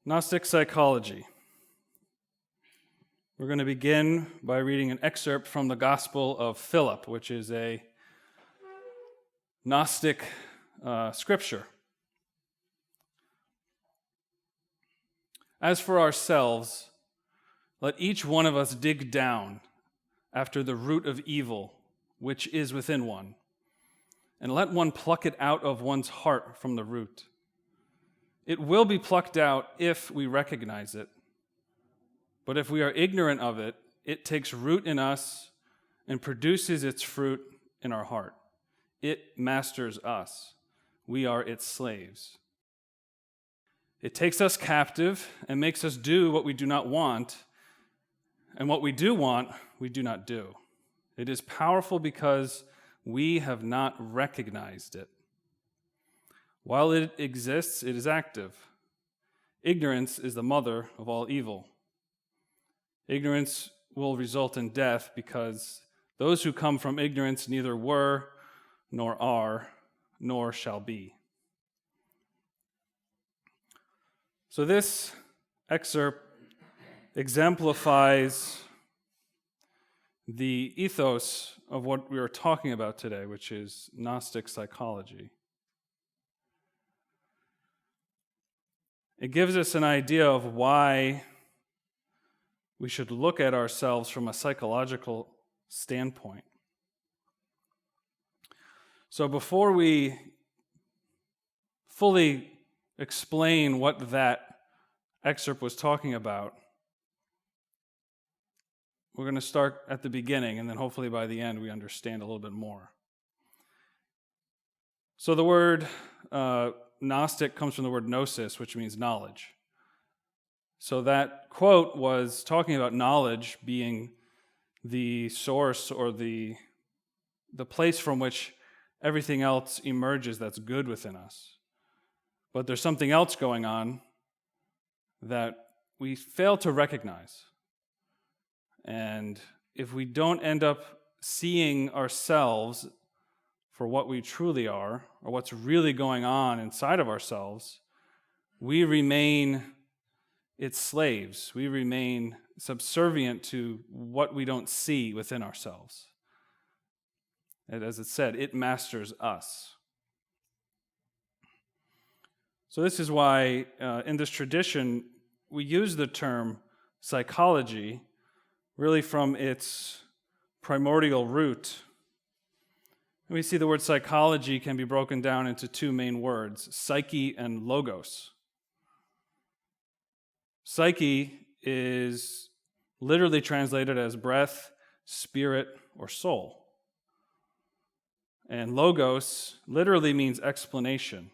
Gnostic Psychology. We're going to begin by reading an excerpt from the Gospel of Philip, which is a Gnostic scripture. As for ourselves, let each one of us dig down after the root of evil which is within one, and let one pluck it out of one's heart from the root. It will be plucked out if we recognize it. But if we are ignorant of it, it takes root in us and produces its fruit in our heart. It masters us. We are its slaves. It takes us captive and makes us do what we do not want, and what we do want, we do not do. It is powerful because we have not recognized it. While it exists, it is active. Ignorance is the mother of all evil. Ignorance will result in death because those who come from ignorance neither were, nor are, nor shall be. So this excerpt exemplifies the ethos of what we are talking about today, which is Gnostic psychology. It gives us an idea of why we should look at ourselves from a psychological standpoint. So before we fully explain what that excerpt was talking about, we're going to start at the beginning, and then hopefully by the end we understand a little bit more. So the word Gnostic comes from the word gnosis, which means knowledge. So that quote was talking about knowledge being the source or the place from which everything else emerges that's good within us. But there's something else going on that we fail to recognize. And if we don't end up seeing ourselves for what we truly are, or what's really going on inside of ourselves, we remain its slaves. We remain subservient to what we don't see within ourselves. And as it said, it masters us. So this is why in this tradition, we use the term psychology really from its primordial root. And we see the word psychology can be broken down into two main words, psyche and logos. Psyche is literally translated as breath, spirit, or soul. And logos literally means explanation.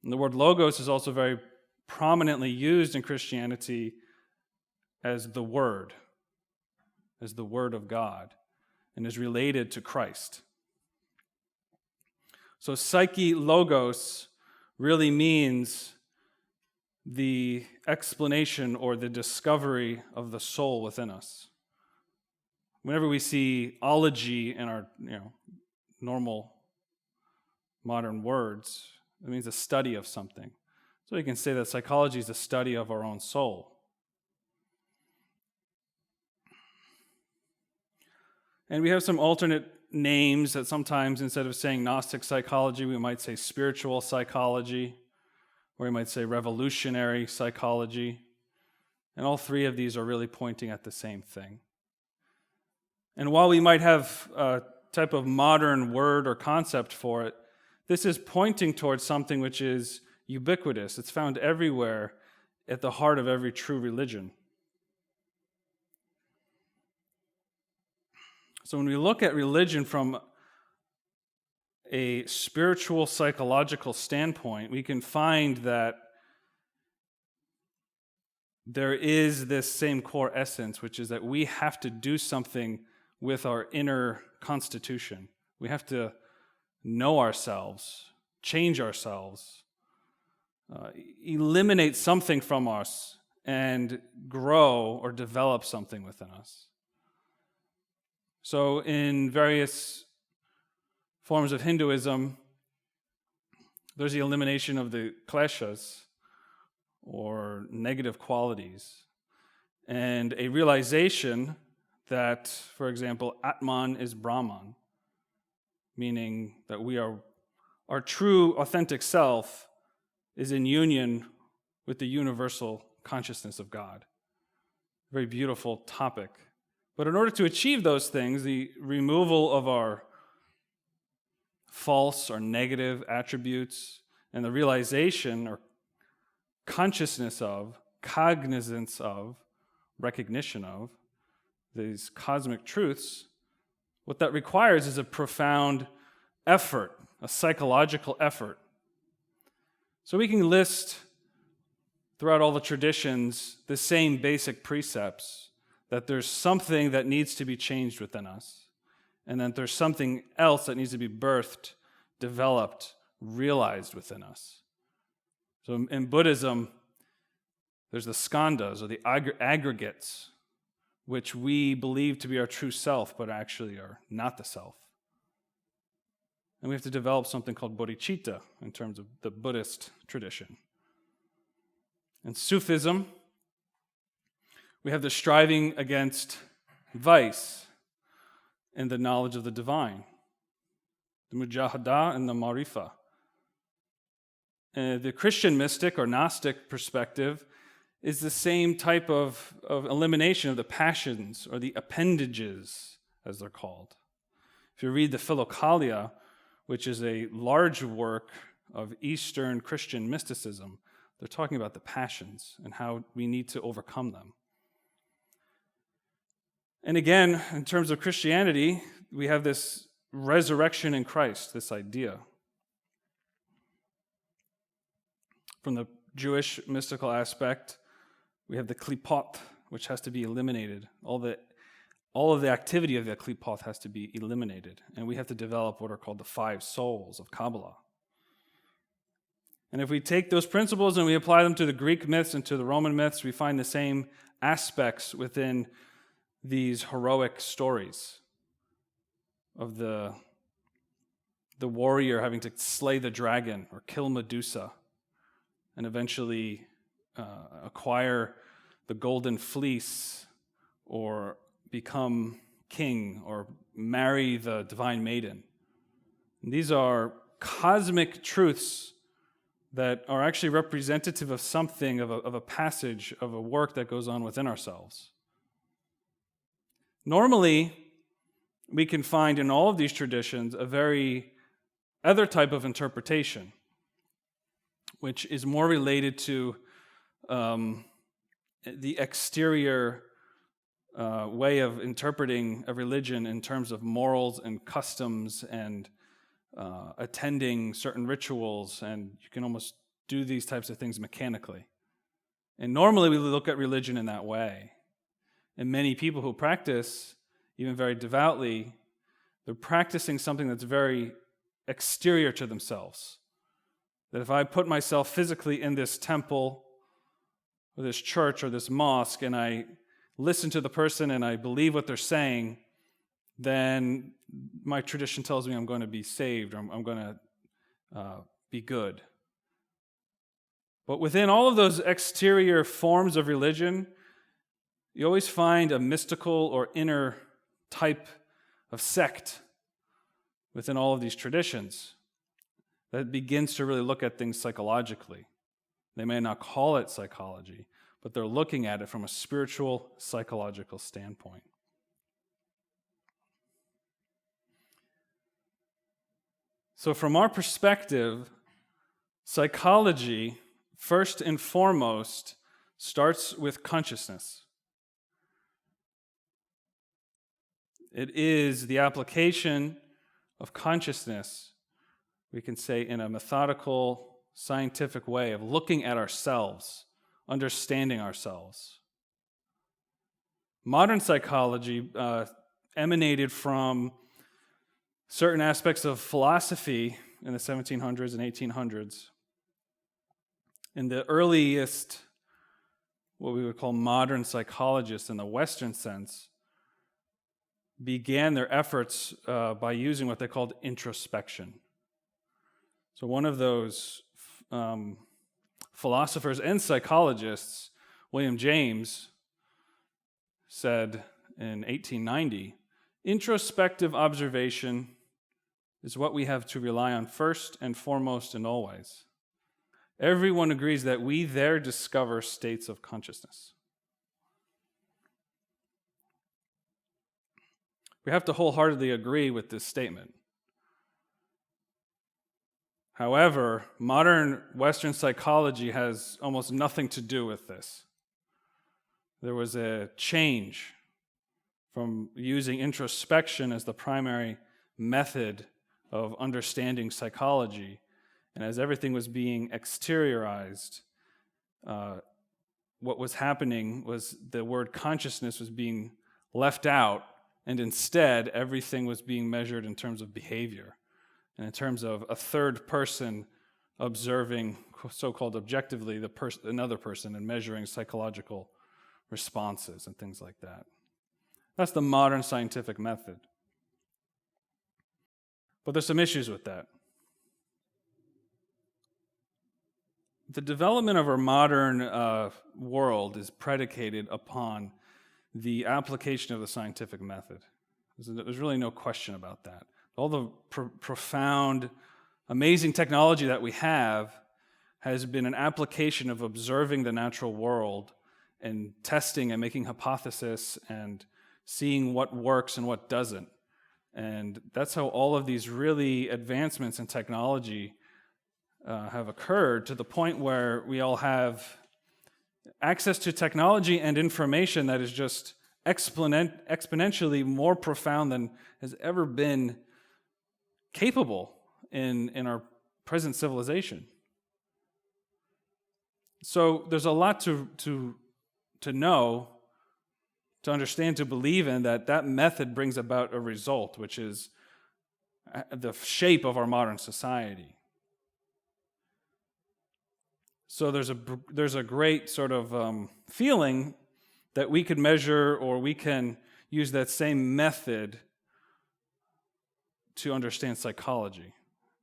And the word logos is also very prominently used in Christianity as the Word of God, and is related to Christ. So psyche logos really means the explanation or the discovery of the soul within us. Whenever we see ology in our normal modern words, it means a study of something. So you can say that psychology is a study of our own soul. And we have some alternate names that sometimes instead of saying Gnostic psychology, we might say spiritual psychology, or we might say revolutionary psychology. And all three of these are really pointing at the same thing. And while we might have a type of modern word or concept for it, this is pointing towards something which is ubiquitous. It's found everywhere at the heart of every true religion. So when we look at religion from a spiritual, psychological standpoint, we can find that there is this same core essence, which is that we have to do something with our inner constitution. We have to know ourselves, change ourselves, eliminate something from us, and grow or develop something within us. So in various forms of Hinduism, there's the elimination of the kleshas, or negative qualities, and a realization that, for example, Atman is Brahman, meaning that our true, authentic self is in union with the universal consciousness of God. Very beautiful topic. But in order to achieve those things, the removal of our false or negative attributes and the realization or consciousness of, cognizance of, recognition of these cosmic truths, what that requires is a profound effort, a psychological effort. So we can list throughout all the traditions the same basic precepts, that there's something that needs to be changed within us, and that there's something else that needs to be birthed, developed, realized within us. So in Buddhism, there's the skandhas, or the aggregates, which we believe to be our true self, but actually are not the self. And we have to develop something called bodhicitta in terms of the Buddhist tradition. In Sufism, we have the striving against vice and the knowledge of the divine, the mujahadah and the marifa. The Christian mystic or Gnostic perspective is the same type of elimination of the passions or the appendages, as they're called. If you read the Philokalia, which is a large work of Eastern Christian mysticism, they're talking about the passions and how we need to overcome them. And again, in terms of Christianity, we have this resurrection in Christ, this idea. From the Jewish mystical aspect, we have the klipot, which has to be eliminated. All of the activity of the klipot has to be eliminated. And we have to develop what are called the 5 souls of Kabbalah. And if we take those principles and we apply them to the Greek myths and to the Roman myths, we find the same aspects within these heroic stories of the warrior having to slay the dragon or kill Medusa and eventually acquire the golden fleece or become king or marry the divine maiden. And these are cosmic truths that are actually representative of something, of a passage, of a work that goes on within ourselves. Normally, we can find in all of these traditions a very other type of interpretation, which is more related to the exterior way of interpreting a religion in terms of morals and customs and attending certain rituals, and you can almost do these types of things mechanically. And normally we look at religion in that way. And many people who practice, even very devoutly, they're practicing something that's very exterior to themselves. That if I put myself physically in this temple, or this church, or this mosque, and I listen to the person and I believe what they're saying, then my tradition tells me I'm going to be saved, or I'm going to be good. But within all of those exterior forms of religion, you always find a mystical or inner type of sect within all of these traditions that begins to really look at things psychologically. They may not call it psychology, but they're looking at it from a spiritual, psychological standpoint. So from our perspective, psychology, first and foremost, starts with consciousness. It is the application of consciousness, we can say, in a methodical, scientific way of looking at ourselves, understanding ourselves. Modern psychology emanated from certain aspects of philosophy in the 1700s and 1800s. In the earliest, what we would call modern psychologists in the Western sense, began their efforts by using what they called introspection. So one of those philosophers and psychologists, William James said in 1890, introspective observation is what we have to rely on first and foremost and always. Everyone agrees that we there discover states of consciousness. We have to wholeheartedly agree with this statement. However, modern Western psychology has almost nothing to do with this. There was a change from using introspection as the primary method of understanding psychology, and as everything was being exteriorized, what was happening was the word consciousness was being left out, and instead everything was being measured in terms of behavior, and in terms of a third person observing, so-called objectively, another person and measuring psychological responses and things like that. That's the modern scientific method. But there's some issues with that. The development of our modern world is predicated upon the application of the scientific method. There's really no question about that. All the profound, amazing technology that we have has been an application of observing the natural world and testing and making hypotheses and seeing what works and what doesn't. And that's how all of these really advancements in technology have occurred, to the point where we all have access to technology and information that is just exponentially more profound than has ever been capable in our present civilization. So there's a lot to know, to understand, to believe in, that method brings about a result, which is the shape of our modern society. So there's a great sort of feeling that we could measure, or we can use that same method to understand psychology.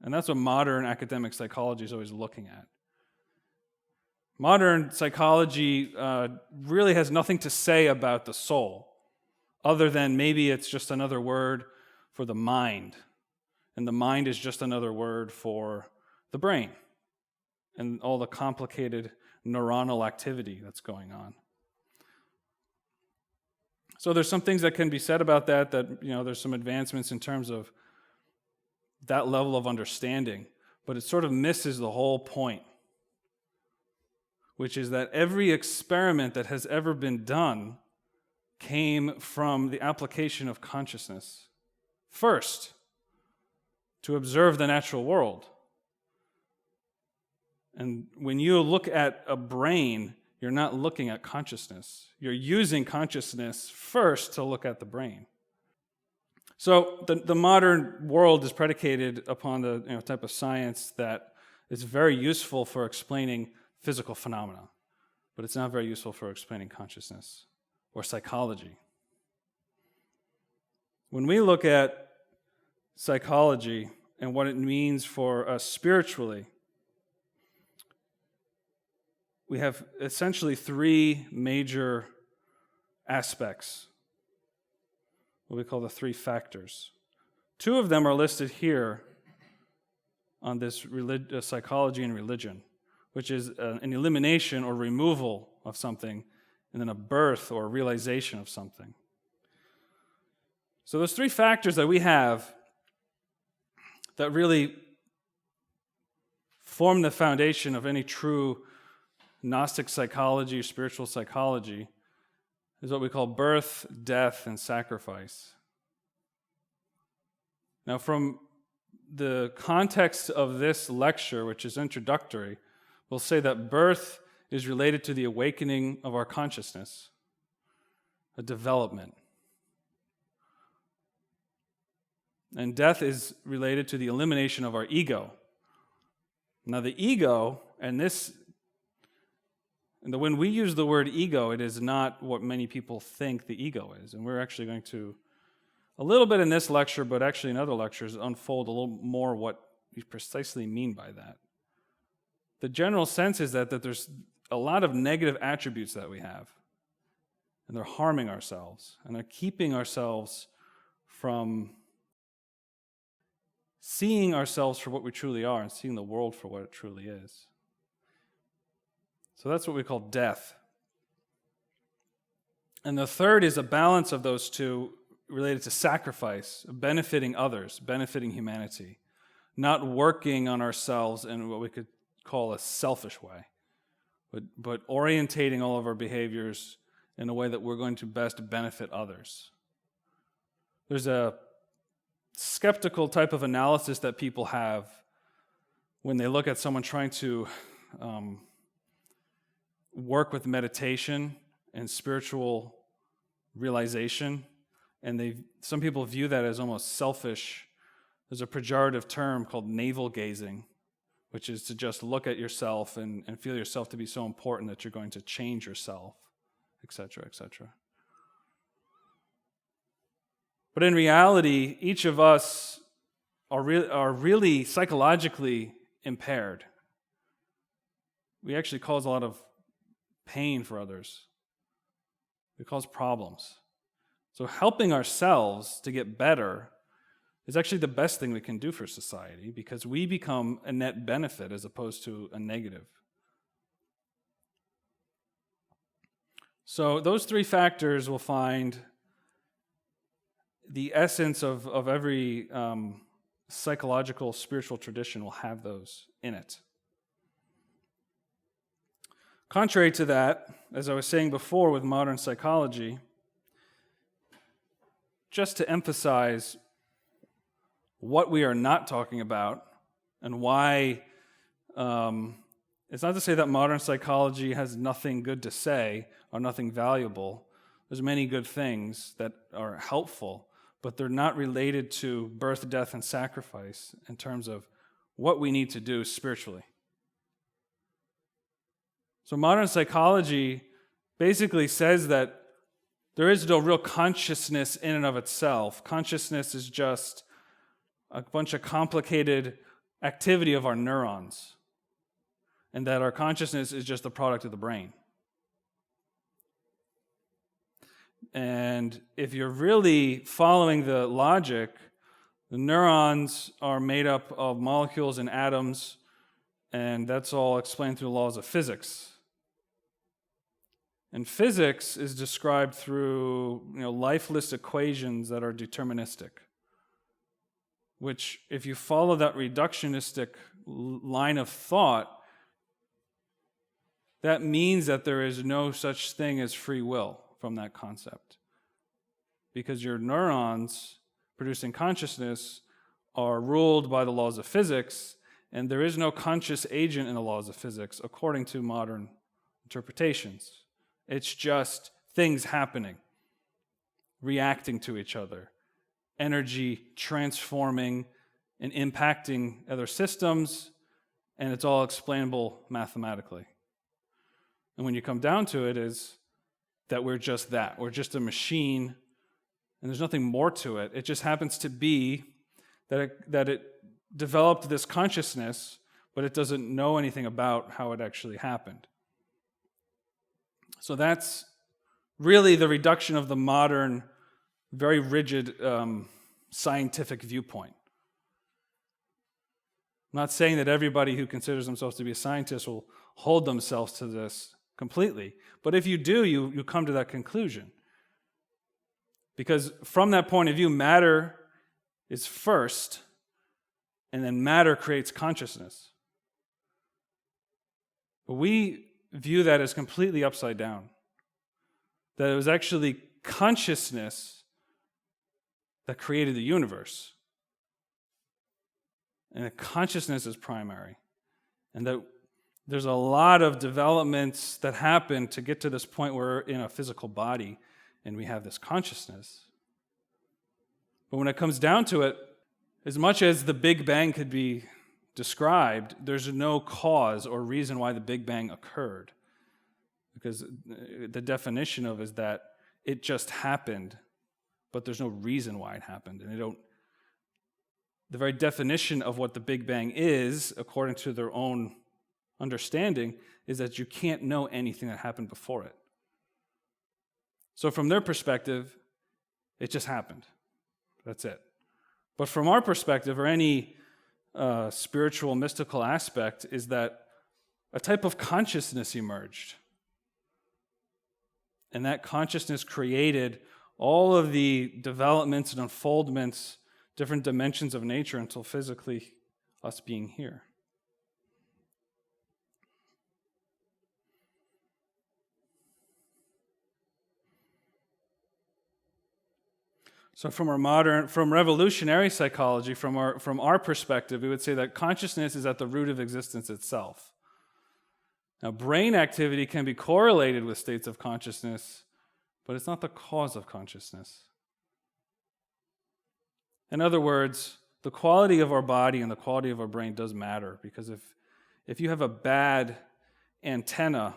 And that's what modern academic psychology is always looking at. Modern psychology really has nothing to say about the soul, other than maybe it's just another word for the mind. And the mind is just another word for the brain and all the complicated neuronal activity that's going on. So there's some things that can be said about that, there's some advancements in terms of that level of understanding, but it sort of misses the whole point, which is that every experiment that has ever been done came from the application of consciousness first, to observe the natural world. And when you look at a brain, you're not looking at consciousness. You're using consciousness first to look at the brain. So the modern world is predicated upon the type of science that is very useful for explaining physical phenomena, but it's not very useful for explaining consciousness or psychology. When we look at psychology and what it means for us spiritually, we have essentially three major aspects, what we call the three factors. Two of them are listed here on this psychology and religion, which is an elimination or removal of something, and then a birth or realization of something. So those three factors that we have that really form the foundation of any true Gnostic psychology or spiritual psychology is what we call birth, death, and sacrifice. Now, from the context of this lecture, which is introductory, we'll say that birth is related to the awakening of our consciousness, a development. And death is related to the elimination of our ego. Now, the ego, when we use the word ego, it is not what many people think the ego is. And we're actually going to, a little bit in this lecture, but actually in other lectures, unfold a little more what we precisely mean by that. the general sense is that there's a lot of negative attributes that we have, and they're harming ourselves, and they're keeping ourselves from seeing ourselves for what we truly are and seeing the world for what it truly is. So that's what we call death. And the third is a balance of those two related to sacrifice, benefiting others, benefiting humanity, not working on ourselves in what we could call a selfish way, but orientating all of our behaviors in a way that we're going to best benefit others. There's a skeptical type of analysis that people have when they look at someone trying to work with meditation and spiritual realization, and some people view that as almost selfish. There's a pejorative term called navel gazing, which is to just look at yourself and feel yourself to be so important that you're going to change yourself, etc., etc. But in reality, each of us are really psychologically impaired. We actually cause a lot of pain for others. We cause problems. So helping ourselves to get better is actually the best thing we can do for society, because we become a net benefit as opposed to a negative. So those three factors will find the essence of every psychological, spiritual tradition will have those in it. Contrary to that, as I was saying before with modern psychology, just to emphasize what we are not talking about and why, it's not to say that modern psychology has nothing good to say or nothing valuable. There's many good things that are helpful, but they're not related to birth, death, and sacrifice in terms of what we need to do spiritually. So modern psychology basically says that there is no real consciousness in and of itself. Consciousness is just a bunch of complicated activity of our neurons, and that our consciousness is just a product of the brain. And if you're really following the logic, the neurons are made up of molecules and atoms, and that's all explained through the laws of physics. And physics is described through lifeless equations that are deterministic, which, if you follow that reductionistic line of thought, that means that there is no such thing as free will from that concept. Because your neurons producing consciousness are ruled by the laws of physics, and there is no conscious agent in the laws of physics according to modern interpretations. It's just things happening, reacting to each other, energy transforming and impacting other systems, and it's all explainable mathematically. And when you come down to it, is that we're just that. We're just a machine, and there's nothing more to it. It just happens to be that it developed this consciousness, but it doesn't know anything about how it actually happened. So that's really the reduction of the modern, very rigid scientific viewpoint. I'm not saying that everybody who considers themselves to be a scientist will hold themselves to this completely, but if you do, you come to that conclusion. Because from that point of view, matter is first, and then matter creates consciousness. But we view that as completely upside down. That it was actually consciousness that created the universe. And that consciousness is primary. And that there's a lot of developments that happen to get to this point where we're in a physical body and we have this consciousness. But when it comes down to it, as much as the Big Bang could be described, there's no cause or reason why the Big Bang occurred. Because the definition of it is that it just happened, but there's no reason why it happened. And the very definition of what the Big Bang is, according to their own understanding is that you can't know anything that happened before it. So from their perspective, it just happened. That's it. But from our perspective, or any spiritual, mystical aspect, is that a type of consciousness emerged. And that consciousness created all of the developments and unfoldments, different dimensions of nature until physically us being here. So from revolutionary psychology, from our perspective, we would say that consciousness is at the root of existence itself. Now, brain activity can be correlated with states of consciousness, but it's not the cause of consciousness. In other words, the quality of our body and the quality of our brain does matter, because if you have a bad antenna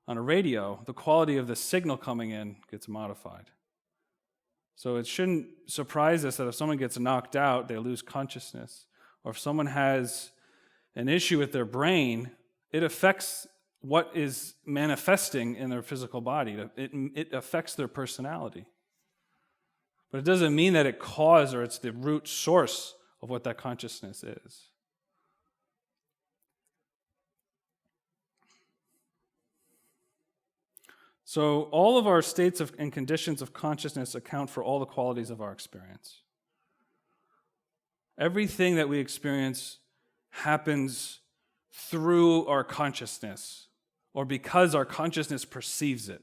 on a radio, the quality of the signal coming in gets modified. So it shouldn't surprise us that if someone gets knocked out, they lose consciousness. Or if someone has an issue with their brain, it affects what is manifesting in their physical body. It affects their personality. But it doesn't mean that it caused or it's the root source of what that consciousness is. So all of our states and conditions of consciousness account for all the qualities of our experience. Everything that we experience happens through our consciousness, or because our consciousness perceives it.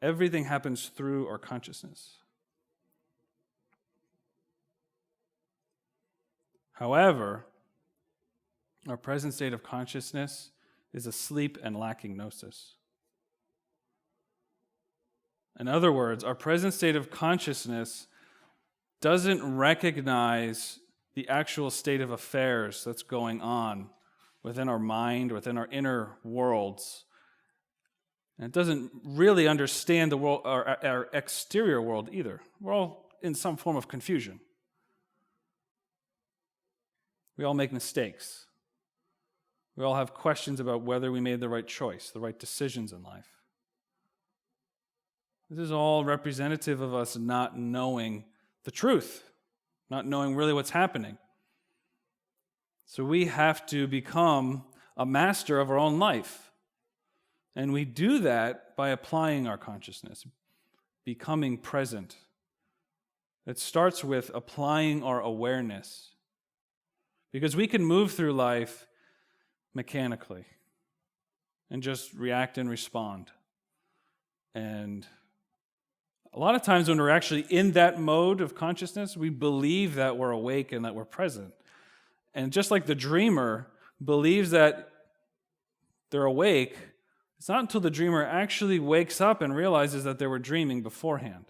Everything happens through our consciousness. However, our present state of consciousness is asleep and lacking gnosis. In other words, our present state of consciousness doesn't recognize the actual state of affairs that's going on within our mind, within our inner worlds. And it doesn't really understand the world, our exterior world either. We're all in some form of confusion. We all make mistakes. We all have questions about whether we made the right choice, the right decisions in life. This is all representative of us not knowing the truth, not knowing really what's happening. So we have to become a master of our own life. And we do that by applying our consciousness, becoming present. It starts with applying our awareness. Because we can move through life mechanically and just react and respond. And a lot of times when we're actually in that mode of consciousness, we believe that we're awake and that we're present. And just like the dreamer believes that they're awake, it's not until the dreamer actually wakes up and realizes that they were dreaming beforehand.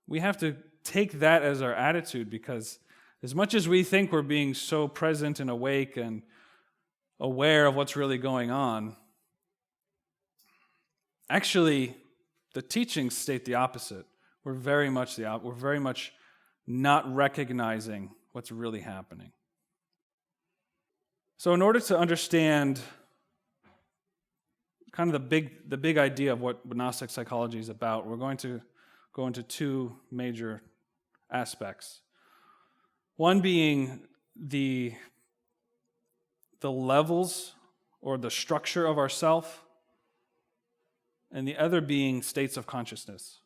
We have to take that as our attitude, because as much as we think we're being so present and awake and aware of what's really going on, actually, the teachings state the opposite. We're very much not recognizing what's really happening. So in order to understand kind of the big idea of what Gnostic psychology is about, we're going to go into two major aspects. One being the levels or the structure of ourself, and the other being states of consciousness.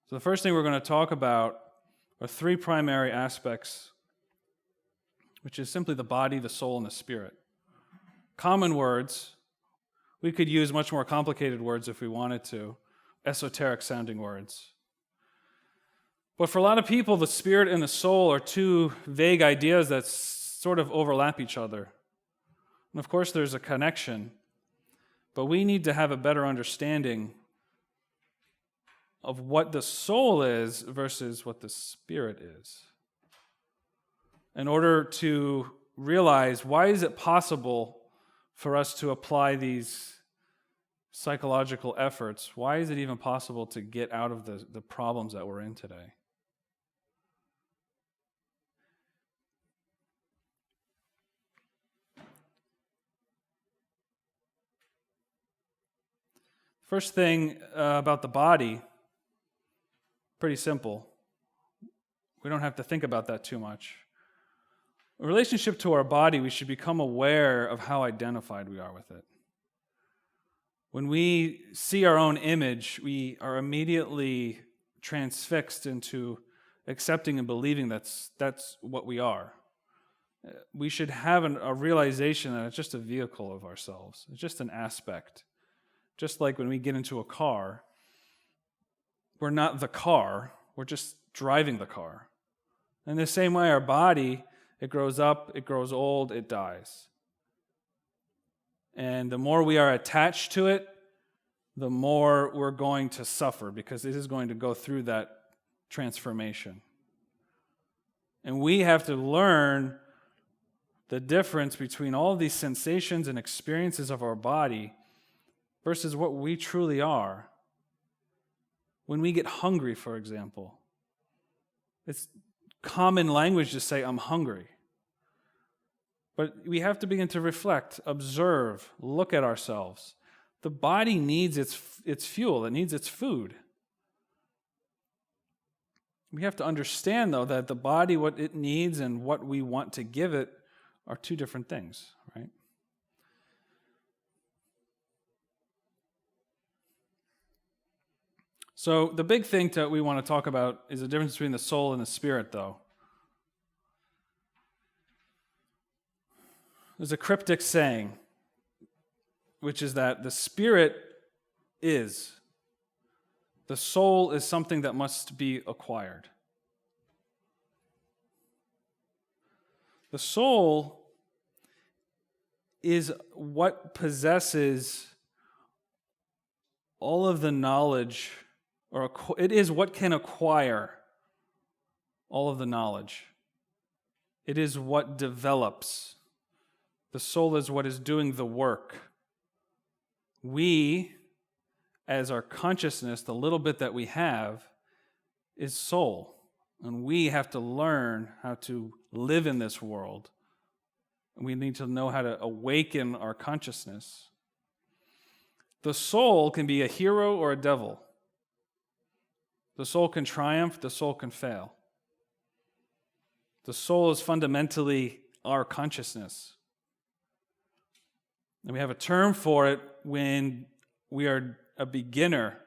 So the first thing we're going to talk about are three primary aspects, which is simply the body, the soul, and the spirit. Common words. We could use much more complicated words if we wanted to, esoteric sounding words. But for a lot of people, the spirit and the soul are two vague ideas that sort of overlap each other. And of course, there's a connection. But we need to have a better understanding of what the soul is versus what the spirit is, in order to realize, why is it possible for us to apply these psychological efforts? Why is it even possible to get out of the problems that we're in today? First thing about the body, pretty simple. We don't have to think about that too much. In relationship to our body, we should become aware of how identified we are with it. When we see our own image, we are immediately transfixed into accepting and believing that's what we are. We should have a realization that it's just a vehicle of ourselves. It's just an aspect. Just like when we get into a car, we're not the car, we're just driving the car. In the same way, our body, it grows up, it grows old, it dies. And the more we are attached to it, the more we're going to suffer because it is going to go through that transformation. And we have to learn the difference between all of these sensations and experiences of our body versus what we truly are. When we get hungry, for example, it's common language to say, I'm hungry. But we have to begin to reflect, observe, look at ourselves. The body needs its fuel, it needs its food. We have to understand, though, that the body, what it needs and what we want to give it are two different things, right? So the big thing that we want to talk about is the difference between the soul and the spirit, though. There's a cryptic saying, which is that the spirit is. The soul is something that must be acquired. The soul is what possesses all of the knowledge, or it is what can acquire all of the knowledge. It is what develops. The soul is what is doing the work. We, as our consciousness, the little bit that we have, is soul. And we have to learn how to live in this world. And we need to know how to awaken our consciousness. The soul can be a hero or a devil. The soul can triumph, the soul can fail. The soul is fundamentally our consciousness. And we have a term for it when we are a beginner,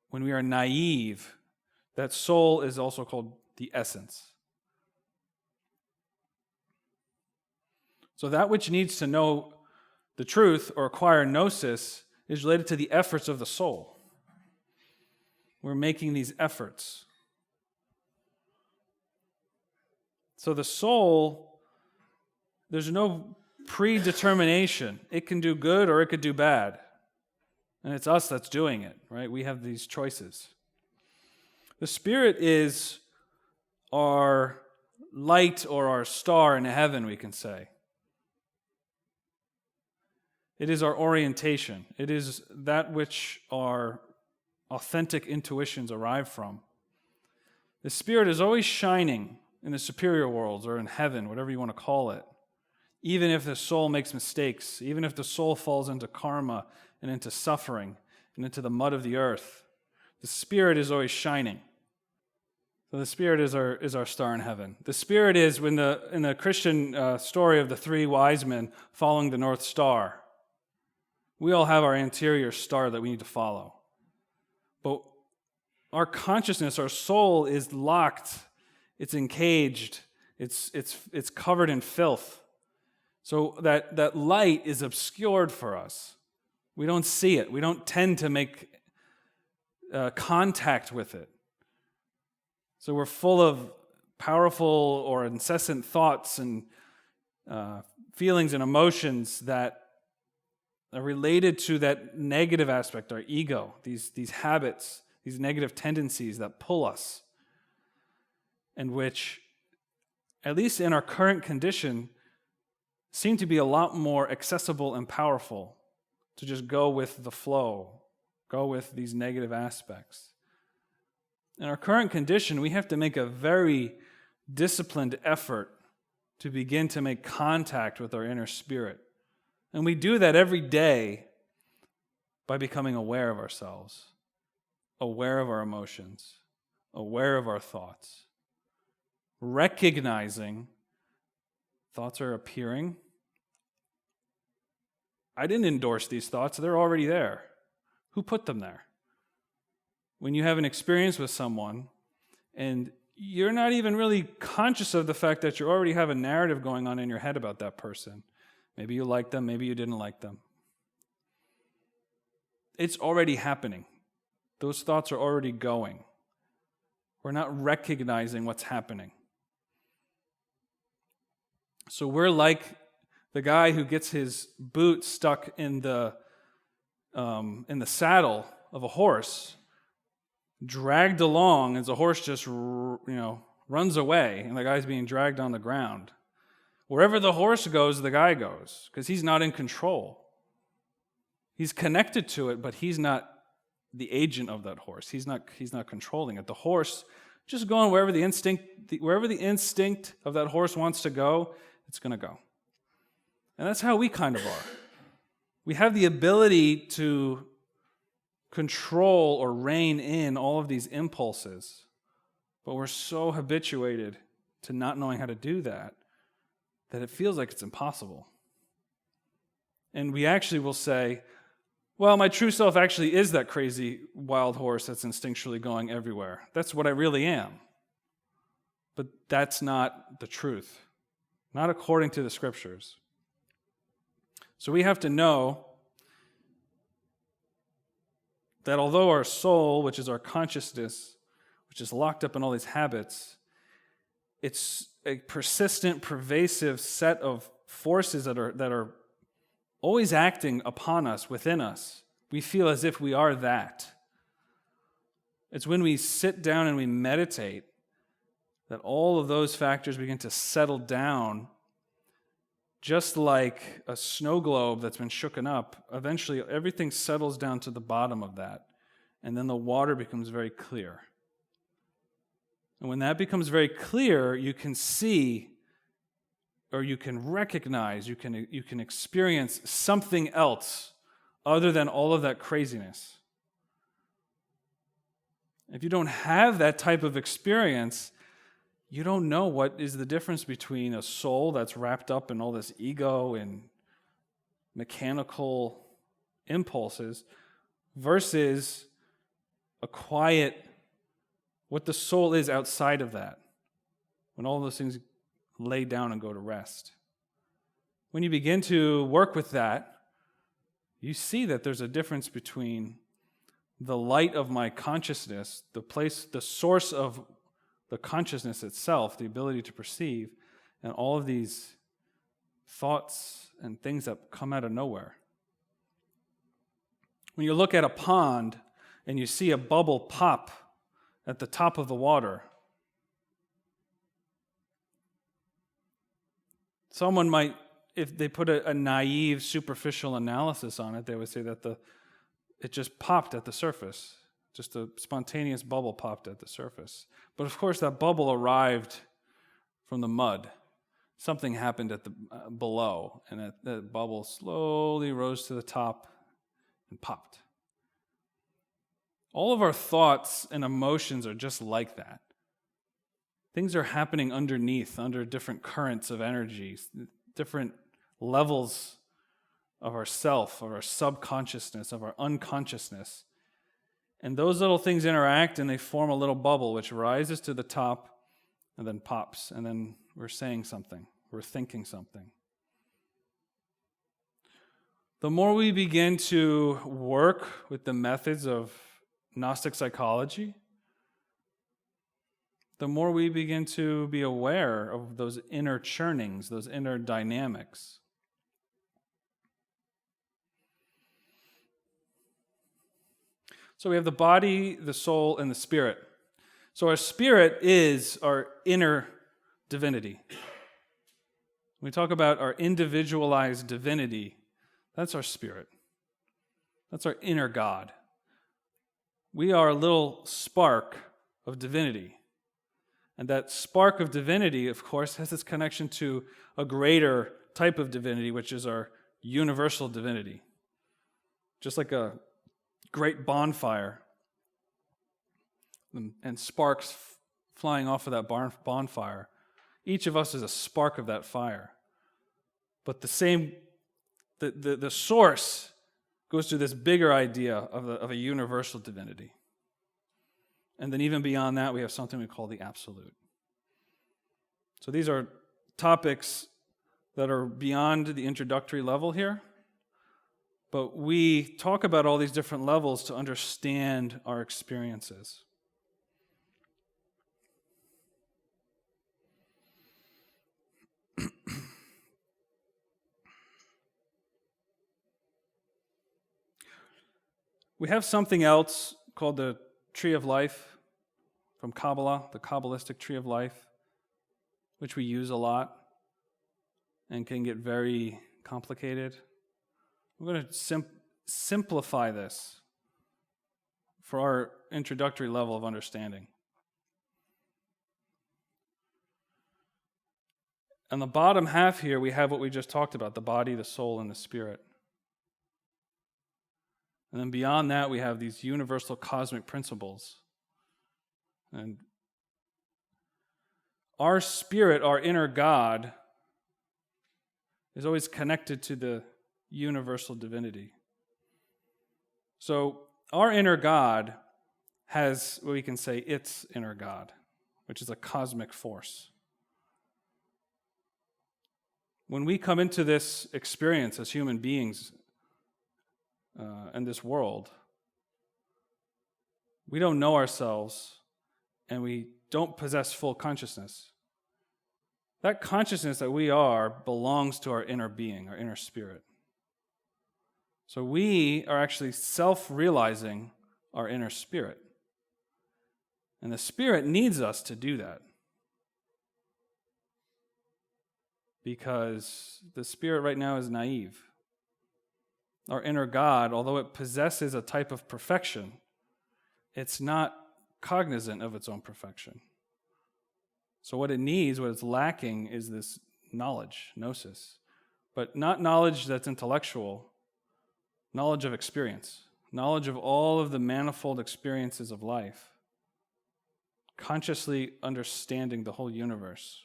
when we are naive. That soul is also called the essence. So that which needs to know the truth or acquire gnosis is related to the efforts of the soul. We're making these efforts. So the soul, there's no predetermination. It can do good or it could do bad. And it's us that's doing it, right? We have these choices. The spirit is our light or our star in heaven, we can say. It is our orientation. It is that which our authentic intuitions arrive from. The spirit is always shining in the superior worlds or in heaven, whatever you want to call it. Even if the soul makes mistakes, even if the soul falls into karma and into suffering and into the mud of the earth, the spirit is always shining. So the spirit is our star in heaven. The spirit is, in the Christian story of the three wise men following the North Star, we all have our interior star that we need to follow. But our consciousness, our soul is locked, it's encaged, it's covered in filth. So that light is obscured for us. We don't see it. We don't tend to make contact with it. So we're full of powerful or incessant thoughts and feelings and emotions that are related to that negative aspect, our ego, these habits, these negative tendencies that pull us, and which, at least in our current condition, seem to be a lot more accessible and powerful to just go with the flow, go with these negative aspects. In our current condition, we have to make a very disciplined effort to begin to make contact with our inner spirit. And we do that every day by becoming aware of ourselves, aware of our emotions, aware of our thoughts, recognizing thoughts are appearing. I didn't endorse these thoughts. They're already there. Who put them there? When you have an experience with someone and you're not even really conscious of the fact that you already have a narrative going on in your head about that person. Maybe you liked them, maybe you didn't like them. It's already happening. Those thoughts are already going. We're not recognizing what's happening. So we're like the guy who gets his boot stuck in the saddle of a horse, dragged along as the horse just runs away, and the guy's being dragged on the ground. Wherever the horse goes, the guy goes, because he's not in control. He's connected to it, but he's not the agent of that horse. He's not controlling it. The horse just going wherever the instinct of that horse wants to go, it's going to go. And that's how we kind of are. We have the ability to control or rein in all of these impulses, but we're so habituated to not knowing how to do that it feels like it's impossible. And we actually will say, well, my true self actually is that crazy wild horse that's instinctually going everywhere. That's what I really am. But that's not the truth, not according to the scriptures. So we have to know that although our soul, which is our consciousness, which is locked up in all these habits, it's a persistent, pervasive set of forces that are always acting upon us, within us. We feel as if we are that. It's when we sit down and we meditate that all of those factors begin to settle down, just like a snow globe that's been shooken up. Eventually, everything settles down to the bottom of that, and then the water becomes very clear. And when that becomes very clear, you can see, or you can recognize, you can experience something else other than all of that craziness. If you don't have that type of experience, you don't know what is the difference between a soul that's wrapped up in all this ego and mechanical impulses versus a quiet, what the soul is outside of that, when all those things lay down and go to rest. When you begin to work with that, you see that there's a difference between the light of my consciousness, the source of the consciousness itself, the ability to perceive, and all of these thoughts and things that come out of nowhere. When you look at a pond and you see a bubble pop at the top of the water, someone might, if they put a naive, superficial analysis on it, they would say that it just popped at the surface. Just a spontaneous bubble popped at the surface. But of course, that bubble arrived from the mud. Something happened at the below, and that bubble slowly rose to the top and popped. All of our thoughts and emotions are just like that. Things are happening underneath, under different currents of energy, different levels of our self, of our subconsciousness, of our unconsciousness. And those little things interact and they form a little bubble which rises to the top and then pops. And then we're saying something. We're thinking something. The more we begin to work with the methods of Gnostic psychology, the more we begin to be aware of those inner churnings, those inner dynamics. So we have the body, the soul, and the spirit. So our spirit is our inner divinity. When we talk about our individualized divinity, that's our spirit. That's our inner God. We are a little spark of divinity. And that spark of divinity, of course, has its connection to a greater type of divinity, which is our universal divinity. Just like a great bonfire and sparks flying off of that bonfire. Each of us is a spark of that fire. But the source goes to this bigger idea of a universal divinity. And then even beyond that, we have something we call the absolute. So these are topics that are beyond the introductory level here. But we talk about all these different levels to understand our experiences. We have something else called the tree of life from Kabbalah, the Kabbalistic tree of life, which we use a lot and can get very complicated. We're going to simplify this for our introductory level of understanding. On the bottom half here, we have what we just talked about, the body, the soul, and the spirit. And then beyond that, we have these universal cosmic principles. And our spirit, our inner God, is always connected to the universal divinity. So our inner God has what we can say its inner God, which is a cosmic force. When we come into this experience as human beings in this world, we don't know ourselves and we don't possess full consciousness. That consciousness that we are belongs to our inner being, our inner spirit. So we are actually self-realizing our inner spirit. And the spirit needs us to do that. Because the spirit right now is naive. Our inner God, although it possesses a type of perfection, it's not cognizant of its own perfection. So what it needs, what it's lacking, is this knowledge, gnosis. But not knowledge that's intellectual, knowledge of experience, knowledge of all of the manifold experiences of life, consciously understanding the whole universe.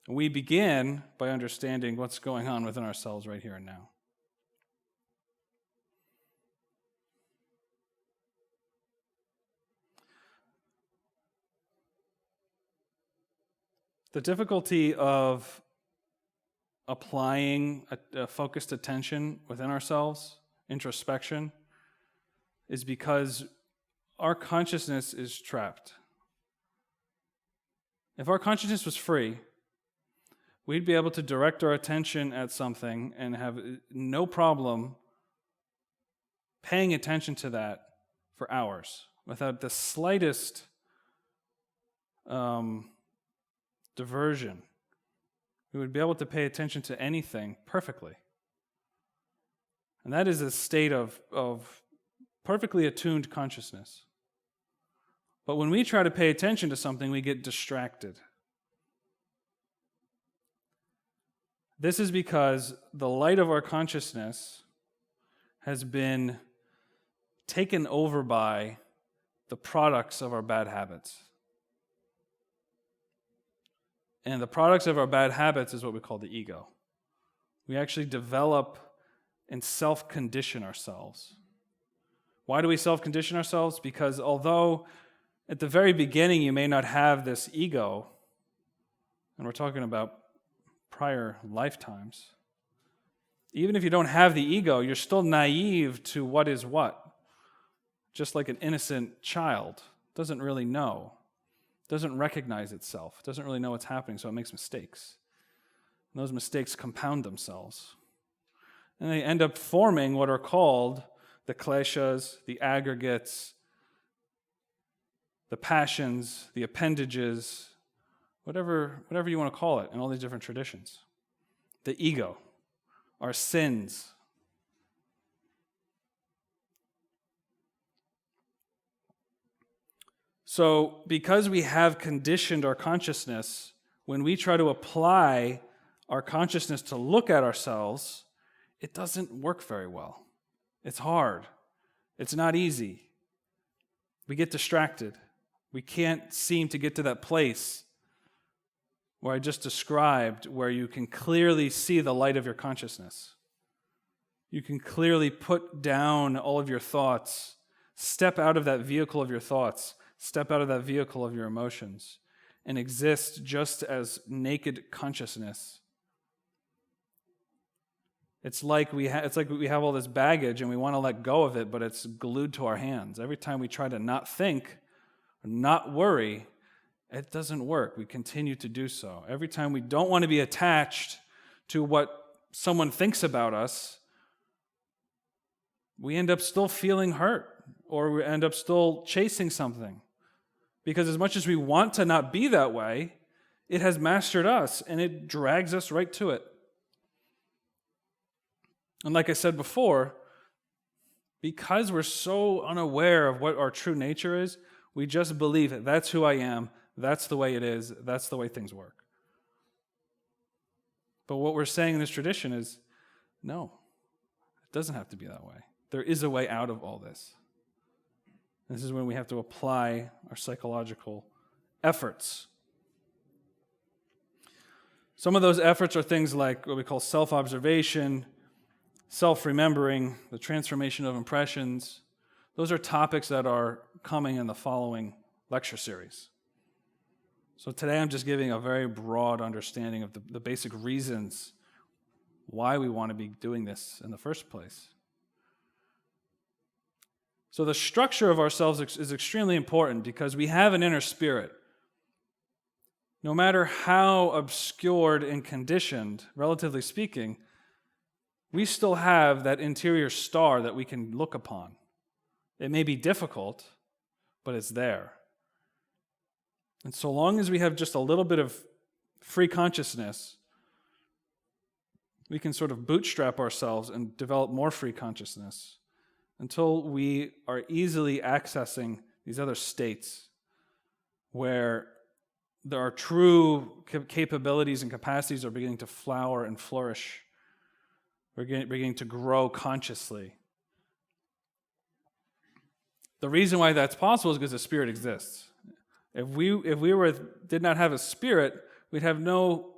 We begin by understanding what's going on within ourselves right here and now. The difficulty of applying a focused attention within ourselves, introspection, is because our consciousness is trapped. If our consciousness was free, we'd be able to direct our attention at something and have no problem paying attention to that for hours without the slightest diversion. We would be able to pay attention to anything perfectly. And that is a state of perfectly attuned consciousness. But when we try to pay attention to something, we get distracted. This is because the light of our consciousness has been taken over by the products of our bad habits. And the products of our bad habits is what we call the ego. We actually develop and self-condition ourselves. Why do we self-condition ourselves? Because although at the very beginning you may not have this ego, and we're talking about prior lifetimes, even if you don't have the ego, you're still naive to what is what. Just like an innocent child doesn't really know, doesn't recognize itself, doesn't really know what's happening, so it makes mistakes. And those mistakes compound themselves. And they end up forming what are called the kleshas, the aggregates, the passions, the appendages, whatever you want to call it in all these different traditions. The ego, our sins. So because we have conditioned our consciousness, when we try to apply our consciousness to look at ourselves, it doesn't work very well. It's hard. It's not easy. We get distracted. We can't seem to get to that place where I just described, where you can clearly see the light of your consciousness. You can clearly put down all of your thoughts, step out of that vehicle of your thoughts, step out of that vehicle of your emotions, and exist just as naked consciousness. It's like we have all this baggage and we want to let go of it, but it's glued to our hands. Every time we try to not think, or not worry, it doesn't work. We continue to do so. Every time we don't want to be attached to what someone thinks about us, we end up still feeling hurt, or we end up still chasing something. Because as much as we want to not be that way, it has mastered us and it drags us right to it. And like I said before, because we're so unaware of what our true nature is, we just believe that that's who I am, that's the way it is, that's the way things work. But what we're saying in this tradition is, no, it doesn't have to be that way. There is a way out of all this. This is when we have to apply our psychological efforts. Some of those efforts are things like what we call self-observation, self-remembering, the transformation of impressions. Those are topics that are coming in the following lecture series. So today I'm just giving a very broad understanding of the basic reasons why we want to be doing this in the first place. So the structure of ourselves is extremely important because we have an inner spirit. No matter how obscured and conditioned, relatively speaking, we still have that interior star that we can look upon. It may be difficult, but it's there. And so long as we have just a little bit of free consciousness, we can sort of bootstrap ourselves and develop more free consciousness until we are easily accessing these other states where there are true capabilities and capacities are beginning to flower and flourish. We're beginning to grow consciously. The reason why that's possible is because the spirit exists. If we did not have a spirit, we'd have no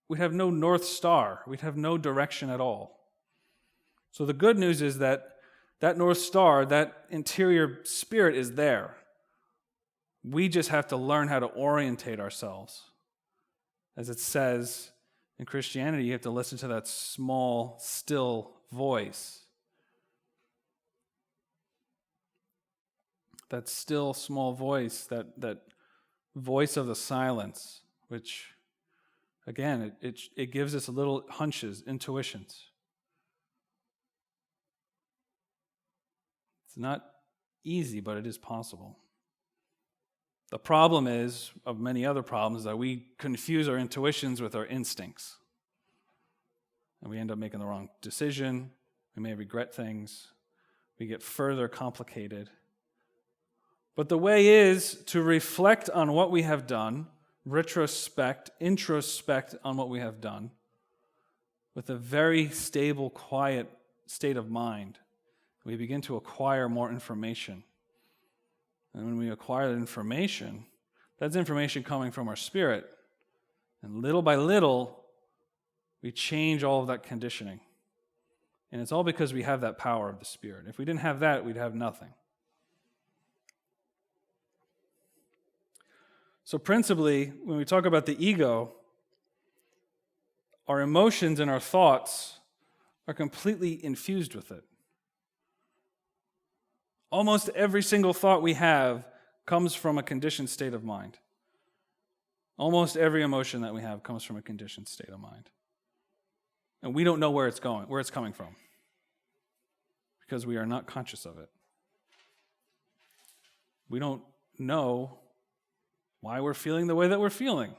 North Star. We'd have no direction at all. So the good news is that North Star, that interior spirit is there. We just have to learn how to orientate ourselves. As it says in Christianity, you have to listen to that small, still voice. That still, small voice, that voice of the silence, which, again, it gives us little hunches, intuitions. It's not easy, but it is possible. The problem is, of many other problems, that we confuse our intuitions with our instincts. And we end up making the wrong decision. We may regret things. We get further complicated. But the way is to reflect on what we have done, introspect on what we have done, with a very stable, quiet state of mind. We begin to acquire more information. And when we acquire that information, that's information coming from our spirit. And little by little, we change all of that conditioning. And it's all because we have that power of the spirit. If we didn't have that, we'd have nothing. So principally, when we talk about the ego, our emotions and our thoughts are completely infused with it. Almost every single thought we have comes from a conditioned state of mind. Almost every emotion that we have comes from a conditioned state of mind. And we don't know where it's coming from, because we are not conscious of it. We don't know why we're feeling the way that we're feeling.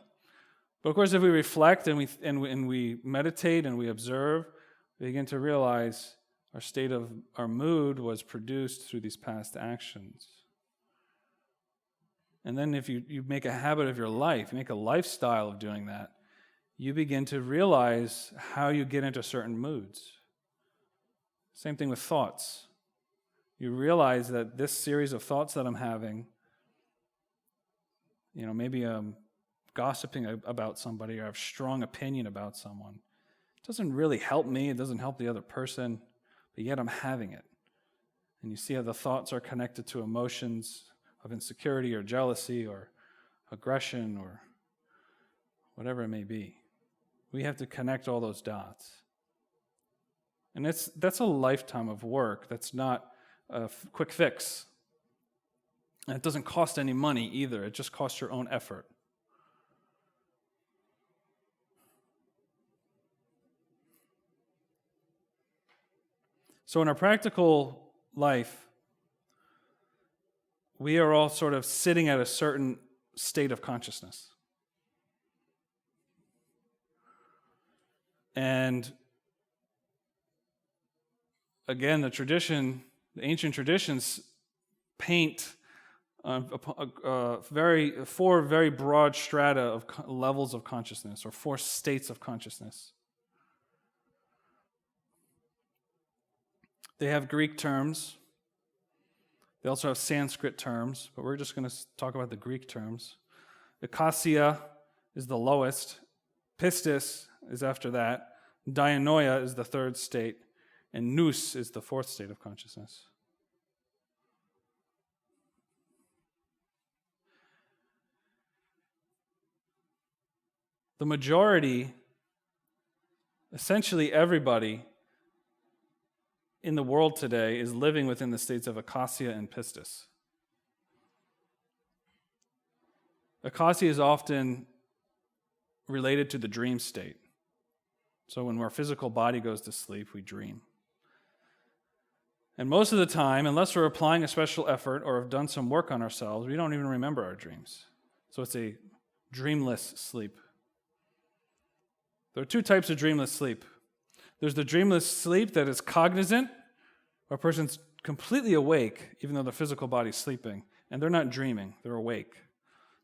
But of course, if we reflect and we meditate and we observe, we begin to realize our mood was produced through these past actions. And then if you make a habit of your life, you make a lifestyle of doing that, you begin to realize how you get into certain moods. Same thing with thoughts. You realize that this series of thoughts that I'm having, maybe I'm gossiping about somebody or I have strong opinion about someone. It doesn't really help me. It doesn't help the other person, but yet I'm having it. And you see how the thoughts are connected to emotions of insecurity or jealousy or aggression or whatever it may be. We have to connect all those dots. And that's a lifetime of work. That's not a quick fix. And it doesn't cost any money either. It just costs your own effort. So in our practical life, we are all sort of sitting at a certain state of consciousness. And again, the ancient traditions paint four very broad strata of levels of consciousness, or four states of consciousness. They have Greek terms. They also have Sanskrit terms, but we're just going to talk about the Greek terms. Eikasia is the lowest. Pistis is after that. Dianoia is the third state. And Nous is the fourth state of consciousness. The majority, essentially everybody in the world today, is living within the states of Eikasia and Pistis. Eikasia is often related to the dream state. So when our physical body goes to sleep, we dream. And most of the time, unless we're applying a special effort or have done some work on ourselves, we don't even remember our dreams. So it's a dreamless sleep. There are two types of dreamless sleep. There's the dreamless sleep that is cognizant, where a person's completely awake, even though their physical body's sleeping, and they're not dreaming, they're awake.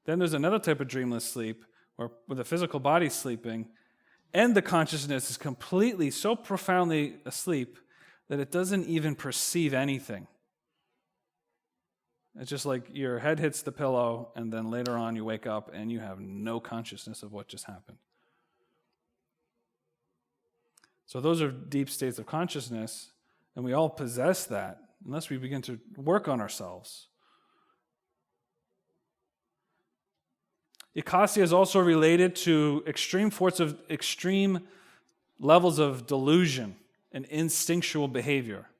Then there's another type of dreamless sleep, where the physical body's sleeping, and the consciousness is completely, so profoundly asleep, that it doesn't even perceive anything. It's just like your head hits the pillow, and then later on you wake up, and you have no consciousness of what just happened. So those are deep states of consciousness, and we all possess that unless we begin to work on ourselves. Eikasia is also related to extreme levels of delusion and instinctual behavior.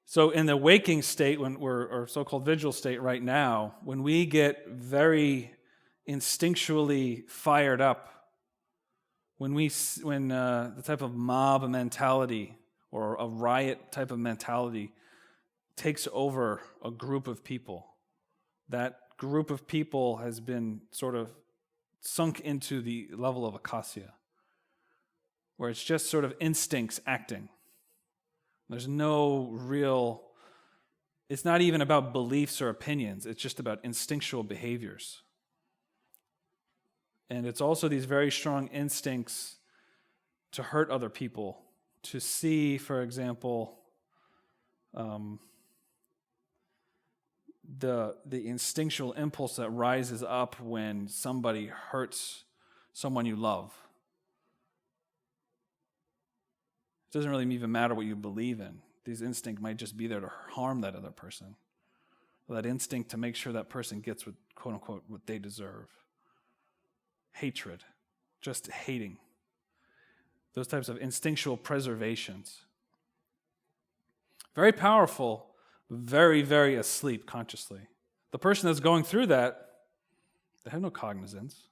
So in the waking state, or so-called vigil state right now, when we get very instinctually fired up, when the type of mob mentality or a riot type of mentality takes over a group of people, that group of people has been sort of sunk into the level of Eikasia, where it's just sort of instincts acting. There's no real, it's not even about beliefs or opinions, it's just about instinctual behaviors. And it's also these very strong instincts to hurt other people, to see, for example, the instinctual impulse that rises up when somebody hurts someone you love. It doesn't really even matter what you believe in. These instincts might just be there to harm that other person. Or that instinct to make sure that person gets what, quote unquote, what they deserve. Hatred, just hating. Those types of instinctual preservations. Very powerful, very, very asleep consciously. The person that's going through that, they have no cognizance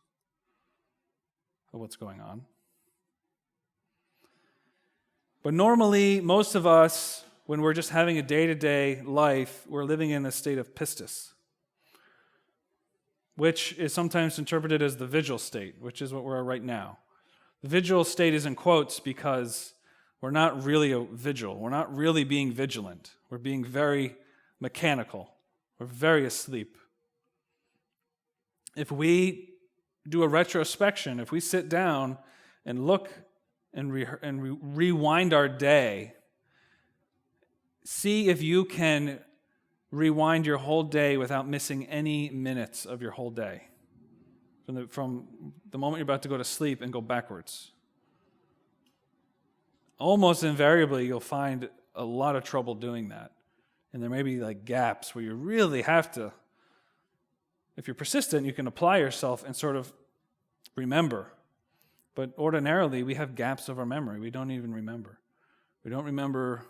of what's going on. But normally, most of us, when we're just having a day-to-day life, we're living in a state of pistis, which is sometimes interpreted as the vigil state, which is what we're at right now. The vigil state is in quotes because we're not really a vigil. We're not really being vigilant. We're being very mechanical. We're very asleep. If we do a retrospection, if we sit down and look and rewind our day, see if you can rewind your whole day without missing any minutes of your whole day. From the moment you're about to go to sleep and go backwards. Almost invariably, you'll find a lot of trouble doing that. And there may be like gaps where you really have to, if you're persistent, you can apply yourself and sort of remember. But ordinarily, we have gaps of our memory. We don't even remember. We don't remember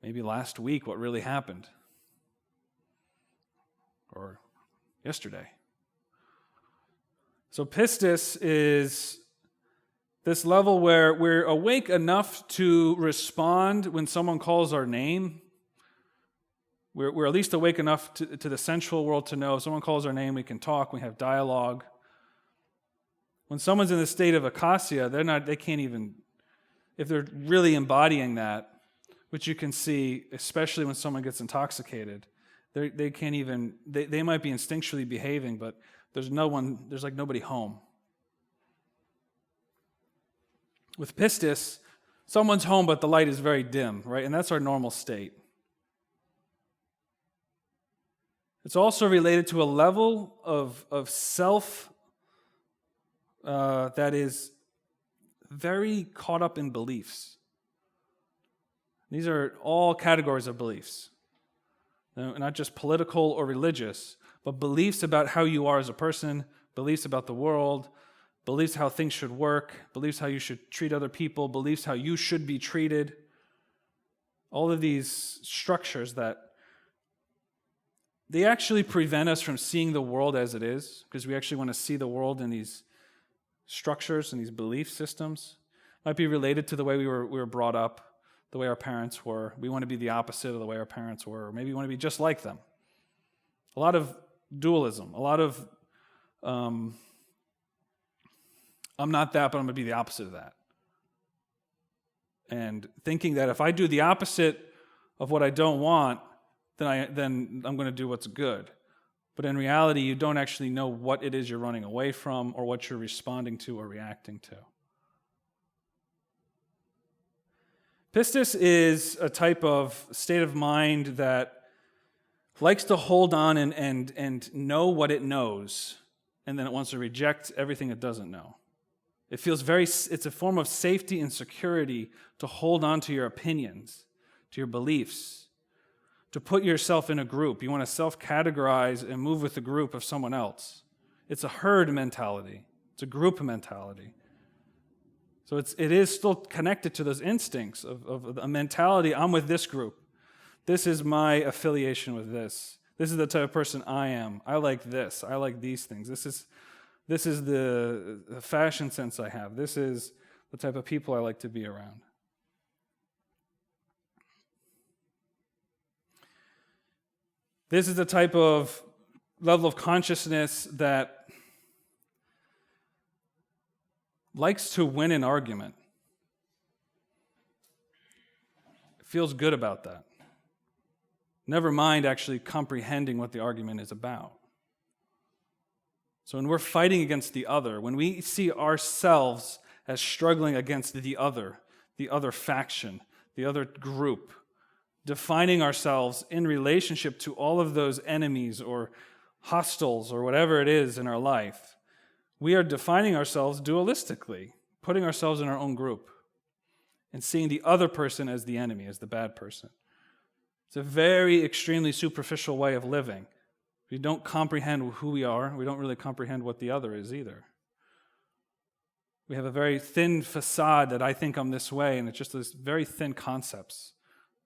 maybe last week what really happened. Or yesterday. So Pistis is this level where we're awake enough to respond when someone calls our name. We're at least awake enough to the sensual world to know if someone calls our name, we can talk, we have dialogue. When someone's in the state of Eikasia, they can't even, if they're really embodying that, which you can see, especially when someone gets intoxicated, they can't even, they might be instinctually behaving, but there's like nobody home. With Pistis, someone's home, but the light is very dim, right? And that's our normal state. It's also related to a level of self that is very caught up in beliefs. These are all categories of beliefs. Not just political or religious, but beliefs about how you are as a person, beliefs about the world, beliefs how things should work, beliefs how you should treat other people, beliefs how you should be treated. All of these structures that they actually prevent us from seeing the world as it is, because we actually want to see the world in these structures and these belief systems. Might be related to the way we were brought up, the way our parents were. We want to be the opposite of the way our parents were, or maybe we want to be just like them. A lot of dualism, a lot of I'm not that, but I'm going to be the opposite of that. And thinking that if I do the opposite of what I don't want, then I'm going to do what's good. But in reality, you don't actually know what it is you're running away from or what you're responding to or reacting to. Pistis is a type of state of mind that likes to hold on and know what it knows, and then it wants to reject everything it doesn't know. It's a form of safety and security to hold on to your opinions, to your beliefs, to put yourself in a group. You want to self-categorize and move with the group of someone else. It's a herd mentality. It's a group mentality. So it is still connected to those instincts of a mentality, I'm with this group. This is my affiliation with this. This is the type of person I am. I like this. I like these things. This is the fashion sense I have. This is the type of people I like to be around. This is the type of level of consciousness that likes to win an argument. It feels good about that. Never mind actually comprehending what the argument is about. So when we're fighting against the other, when we see ourselves as struggling against the other faction, the other group, defining ourselves in relationship to all of those enemies or hostiles or whatever it is in our life, we are defining ourselves dualistically, putting ourselves in our own group and seeing the other person as the enemy, as the bad person. It's a very extremely superficial way of living. We don't comprehend who we are. We don't really comprehend what the other is either. We have a very thin facade that I think I'm this way, and it's just this very thin concepts.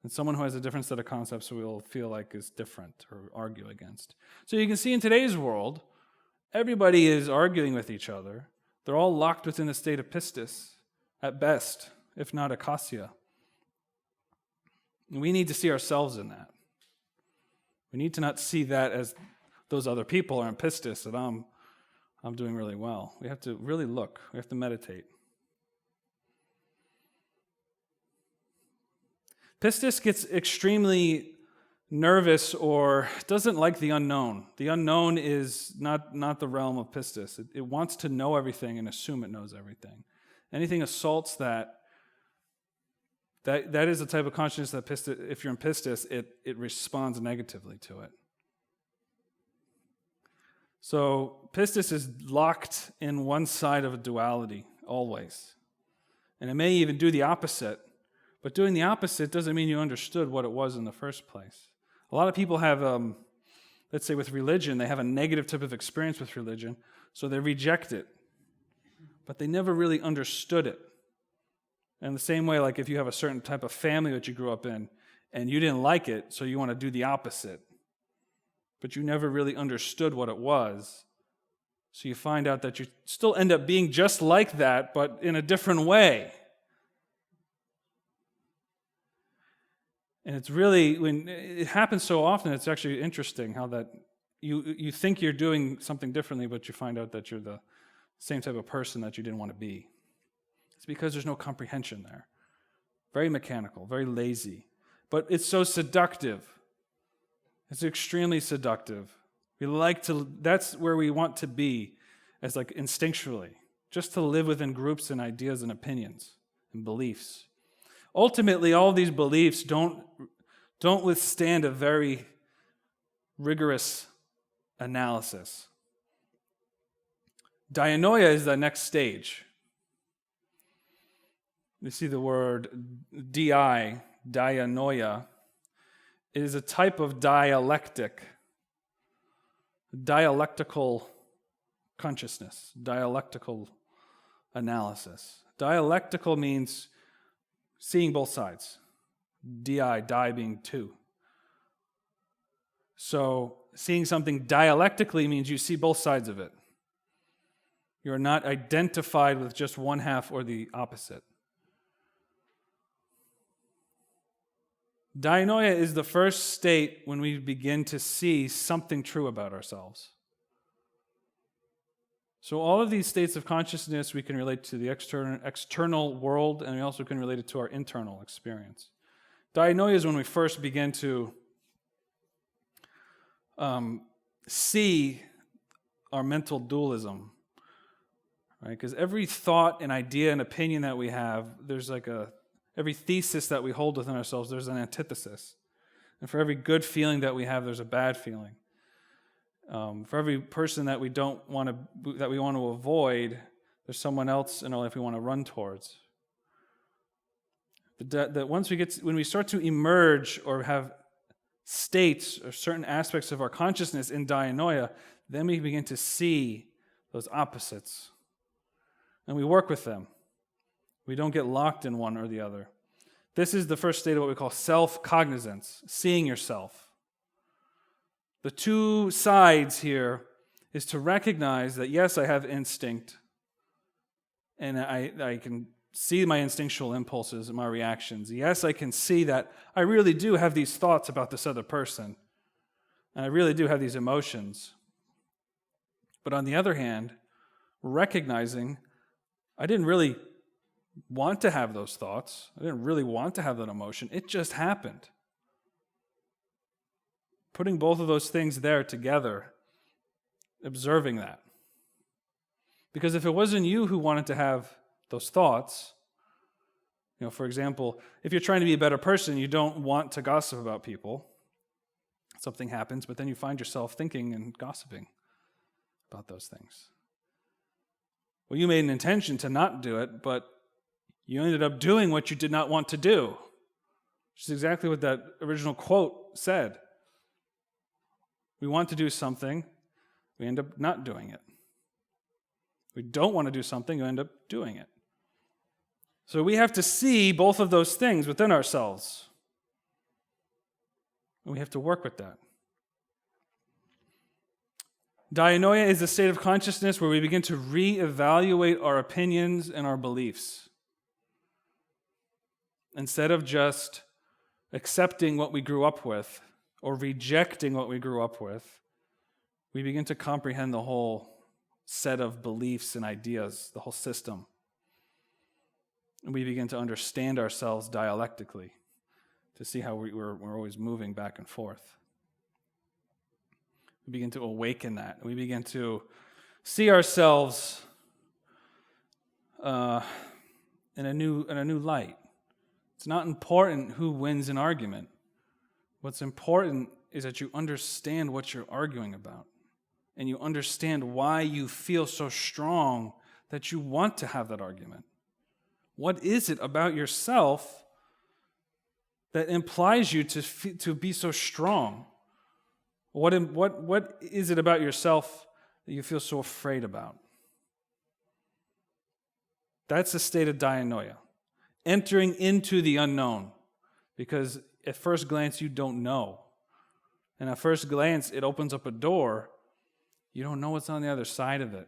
And someone who has a different set of concepts will feel like is different or argue against. So you can see in today's world, everybody is arguing with each other. They're all locked within the state of Pistis, at best, if not Eikasia. We need to see ourselves in that. We need to not see that as those other people are in Pistis, that I'm doing really well. We have to really look. We have to meditate. Pistis gets extremely nervous or doesn't like the unknown. The unknown is not the realm of Pistis. It wants to know everything and assume it knows everything. Anything assaults that is the type of consciousness that if you're in Pistis, it responds negatively to it. So Pistis is locked in one side of a duality, always. And it may even do the opposite, but doing the opposite doesn't mean you understood what it was in the first place. A lot of people have, let's say with religion, they have a negative type of experience with religion, so they reject it. But they never really understood it. And the same way, like if you have a certain type of family that you grew up in, and you didn't like it, so you want to do the opposite. But you never really understood what it was. So you find out that you still end up being just like that, but in a different way. And it's really, when it happens so often, it's actually interesting how that you think you're doing something differently, but you find out that you're the same type of person that you didn't want to be. It's because there's no comprehension there. Very mechanical, very lazy. But it's so seductive. It's extremely seductive. That's where we want to be, as like instinctually, just to live within groups and ideas and opinions and beliefs. Ultimately, all these beliefs don't withstand a very rigorous analysis. Dianoia is the next stage. You see the word dianoia. It is a type of dialectical consciousness, dialectical analysis. Dialectical means seeing both sides. Di being two. So seeing something dialectically means you see both sides of it. You're not identified with just one half or the opposite. Dianoia is the first state when we begin to see something true about ourselves. So all of these states of consciousness we can relate to the external world, and we also can relate it to our internal experience. Dianoia is when we first begin to see our mental dualism. Right? Because every thought and idea and opinion that we have, there's like every thesis that we hold within ourselves, there's an antithesis. And for every good feeling that we have, there's a bad feeling. For every person that we want to avoid, there's someone else in our life we want to run towards. That when we start to emerge or have states or certain aspects of our consciousness in Dianoia, then we begin to see those opposites. And we work with them. We don't get locked in one or the other. This is the first state of what we call self-cognizance, seeing yourself. The two sides here is to recognize that, yes, I have instinct, and I can see my instinctual impulses and my reactions. Yes, I can see that I really do have these thoughts about this other person, and I really do have these emotions. But on the other hand, recognizing I didn't really want to have those thoughts. I didn't really want to have that emotion. It just happened. Putting both of those things there together, observing that. Because if it wasn't you who wanted to have those thoughts, for example, if you're trying to be a better person, you don't want to gossip about people. Something happens, but then you find yourself thinking and gossiping about those things. Well, you made an intention to not do it, but you ended up doing what you did not want to do, which is exactly what that original quote said. We want to do something, we end up not doing it. We don't want to do something, we end up doing it. So we have to see both of those things within ourselves. And we have to work with that. Dianoia is a state of consciousness where we begin to reevaluate our opinions and our beliefs. Instead of just accepting what we grew up with or rejecting what we grew up with, we begin to comprehend the whole set of beliefs and ideas, the whole system. And we begin to understand ourselves dialectically to see how we're always moving back and forth. We begin to awaken that. We begin to see ourselves in a new light. It's not important who wins an argument. What's important is that you understand what you're arguing about, and you understand why you feel so strong that you want to have that argument. What is it about yourself that implies you to be so strong? What is it about yourself that you feel so afraid about? That's the state of Dianoia, entering into the unknown, because at first glance you don't know. And at first glance it opens up a door. You don't know what's on the other side of it.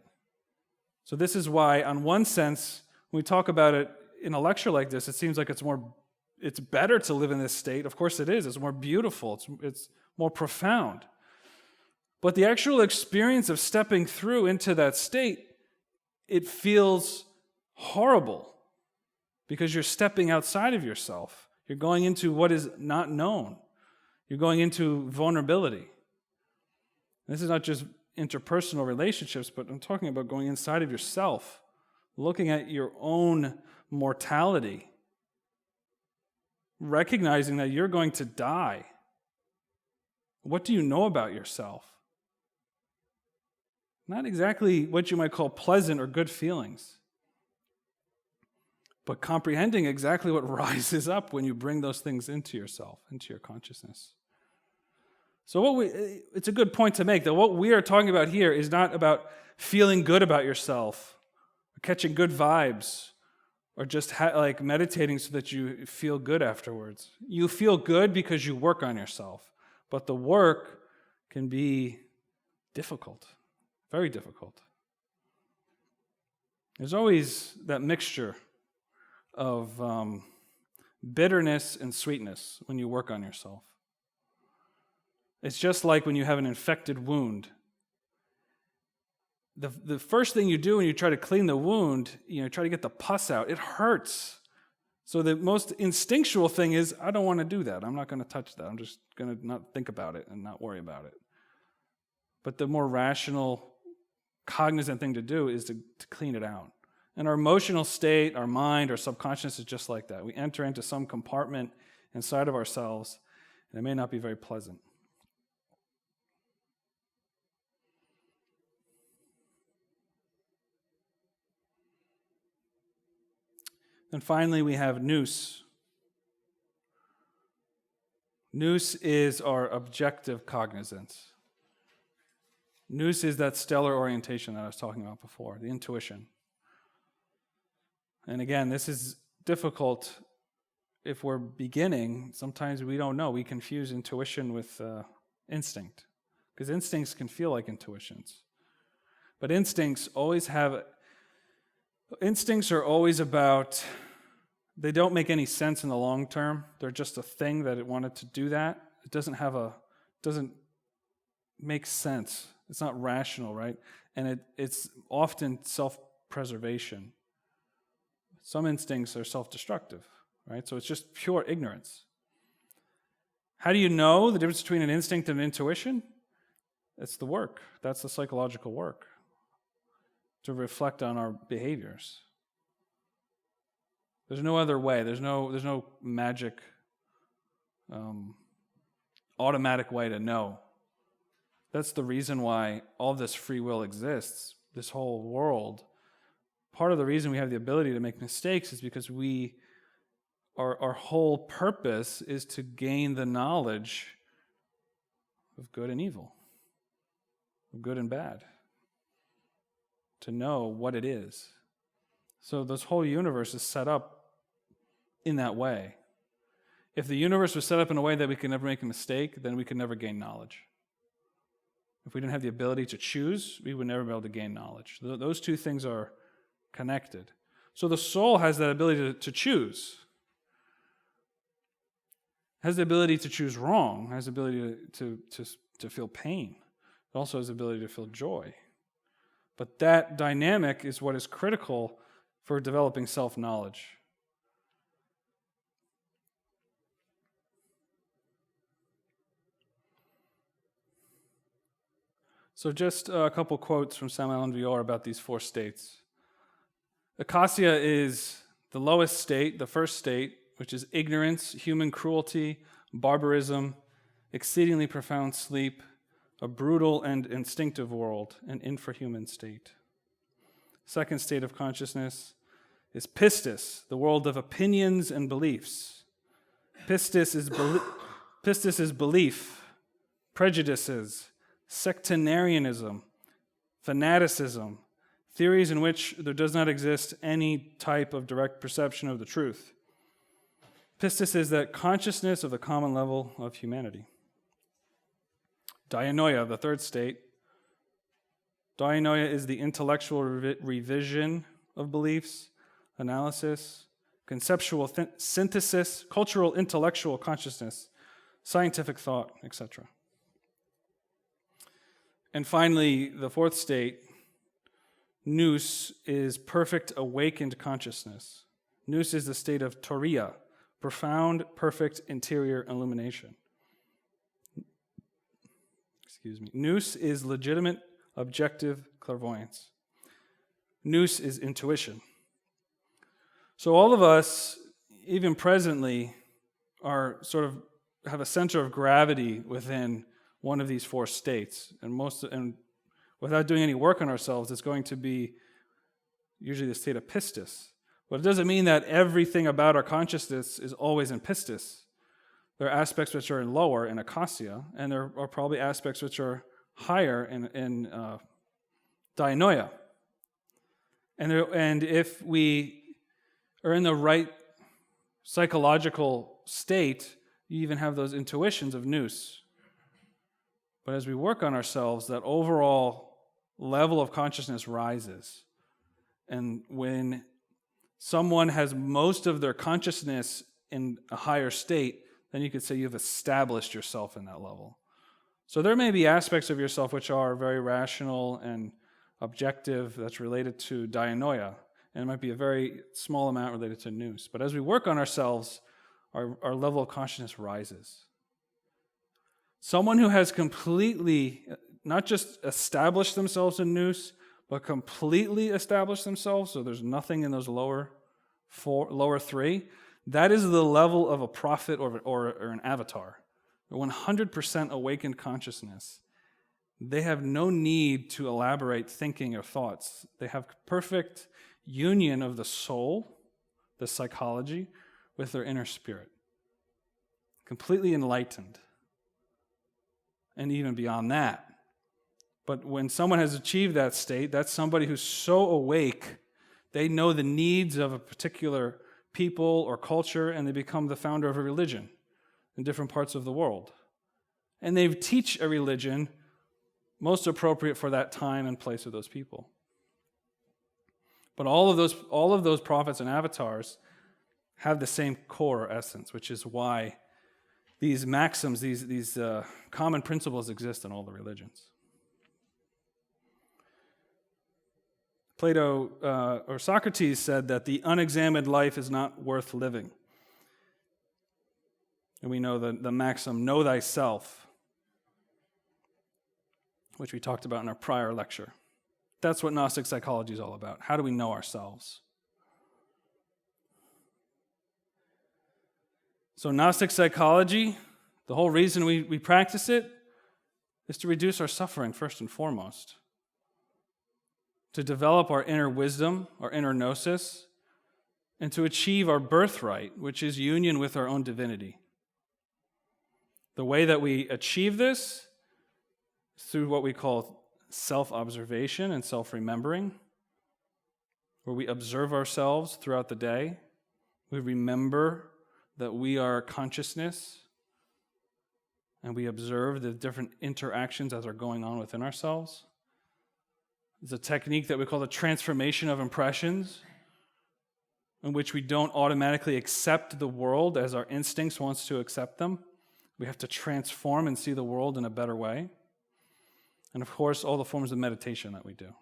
So this is why, on one sense, when we talk about it in a lecture like this, it seems like it's better to live in this state. Of course it is. It's more beautiful. It's more profound. But the actual experience of stepping through into that state, it feels horrible because you're stepping outside of yourself. You're going into what is not known. You're going into vulnerability. This is not just interpersonal relationships, but I'm talking about going inside of yourself, looking at your own mortality, recognizing that you're going to die. What do you know about yourself? Not exactly what you might call pleasant or good feelings, but comprehending exactly what rises up when you bring those things into yourself, into your consciousness. So it's a good point to make that what we are talking about here is not about feeling good about yourself, or catching good vibes, or just meditating so that you feel good afterwards. You feel good because you work on yourself, but the work can be difficult, very difficult. There's always that mixture of bitterness and sweetness when you work on yourself. It's just like when you have an infected wound. The first thing you do when you try to clean the wound, try to get the pus out, it hurts. So the most instinctual thing is, I don't want to do that. I'm not going to touch that. I'm just going to not think about it and not worry about it. But the more rational, cognizant thing to do is to clean it out. And our emotional state, our mind, our subconscious is just like that. We enter into some compartment inside of ourselves, and it may not be very pleasant. And finally, we have Nous. Nous is our objective cognizance. Nous is that stellar orientation that I was talking about before, the intuition. And again, this is difficult if we're beginning. Sometimes we don't know. We confuse intuition with instinct, because instincts can feel like intuitions. But instincts are always about, they don't make any sense in the long term. They're just a thing that it wanted to do that. It doesn't make sense. It's not rational, right? And it's often self-preservation. Some instincts are self-destructive, right? So it's just pure ignorance. How do you know the difference between an instinct and an intuition? It's the work. That's the psychological work, to reflect on our behaviors. There's no other way. There's no magic, automatic way to know. That's the reason why all this free will exists, this whole world. Part of the reason we have the ability to make mistakes is because our whole purpose is to gain the knowledge of good and evil, of good and bad, to know what it is. So this whole universe is set up in that way. If the universe was set up in a way that we could never make a mistake, then we could never gain knowledge. If we didn't have the ability to choose, we would never be able to gain knowledge. Those two things are connected. So the soul has that ability to choose, has the ability to choose wrong, has the ability to feel pain. It also has the ability to feel joy. But that dynamic is what is critical for developing self-knowledge. So just a couple quotes from Samuel Allen Vior about these four states. Eikasia is the lowest state, the first state, which is ignorance, human cruelty, barbarism, exceedingly profound sleep, a brutal and instinctive world, an infrahuman state. Second state of consciousness is Pistis, the world of opinions and beliefs. Pistis is belief, prejudices, sectarianism, fanaticism, theories in which there does not exist any type of direct perception of the truth. Pistis is that consciousness of the common level of humanity. Dianoia, the third state. Dianoia is the intellectual revision of beliefs, analysis, conceptual synthesis, cultural intellectual consciousness, scientific thought, etc. And finally, the fourth state, Nous, is perfect awakened consciousness. Nous is the state of Turiya, profound, perfect interior illumination. Nous is legitimate, objective clairvoyance. Nous is intuition. So all of us, even presently, are sort of have a center of gravity within one of these four states, and without doing any work on ourselves, it's going to be usually the state of Pistis. But it doesn't mean that everything about our consciousness is always in Pistis. There are aspects which are lower in Eikasia, and there are probably aspects which are higher in Dianoia. And if we are in the right psychological state, you even have those intuitions of Nous. But as we work on ourselves, that overall level of consciousness rises. And when someone has most of their consciousness in a higher state, then you could say you've established yourself in that level. So there may be aspects of yourself which are very rational and objective that's related to Dianoia, and it might be a very small amount related to Nous. But as we work on ourselves, our level of consciousness rises. Someone who has completely, not just established themselves in Nous, but completely established themselves, so there's nothing in those lower three, that is the level of a prophet or an avatar. 100% awakened consciousness. They have no need to elaborate thinking or thoughts. They have perfect union of the soul, the psychology, with their inner spirit. Completely enlightened. And even beyond that. But when someone has achieved that state, that's somebody who's so awake, they know the needs of a particular people or culture, and they become the founder of a religion in different parts of the world. And they teach a religion most appropriate for that time and place of those people. But all of those prophets and avatars have the same core essence, which is why these maxims, these common principles exist in all the religions. Plato or Socrates said that the unexamined life is not worth living. And we know the maxim, know thyself, which we talked about in our prior lecture. That's what Gnostic psychology is all about. How do we know ourselves? So Gnostic psychology, the whole reason we practice it is to reduce our suffering first and foremost. To develop our inner wisdom, our inner gnosis, and to achieve our birthright, which is union with our own divinity. The way that we achieve this is through what we call self-observation and self-remembering, where we observe ourselves throughout the day. We remember that we are consciousness, and we observe the different interactions that are going on within ourselves. It's a technique that we call the transformation of impressions, in which we don't automatically accept the world as our instincts wants to accept them. We have to transform and see the world in a better way. And of course, all the forms of meditation that we do.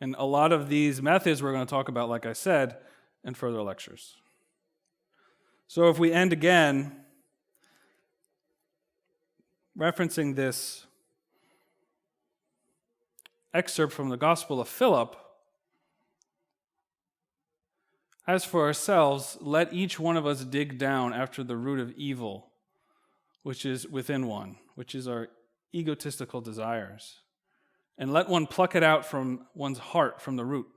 And a lot of these methods we're going to talk about, like I said, in further lectures. So if we end again referencing this excerpt from the Gospel of Philip, as for ourselves, let each one of us dig down after the root of evil, which is within one, which is our egotistical desires, and let one pluck it out from one's heart from the root.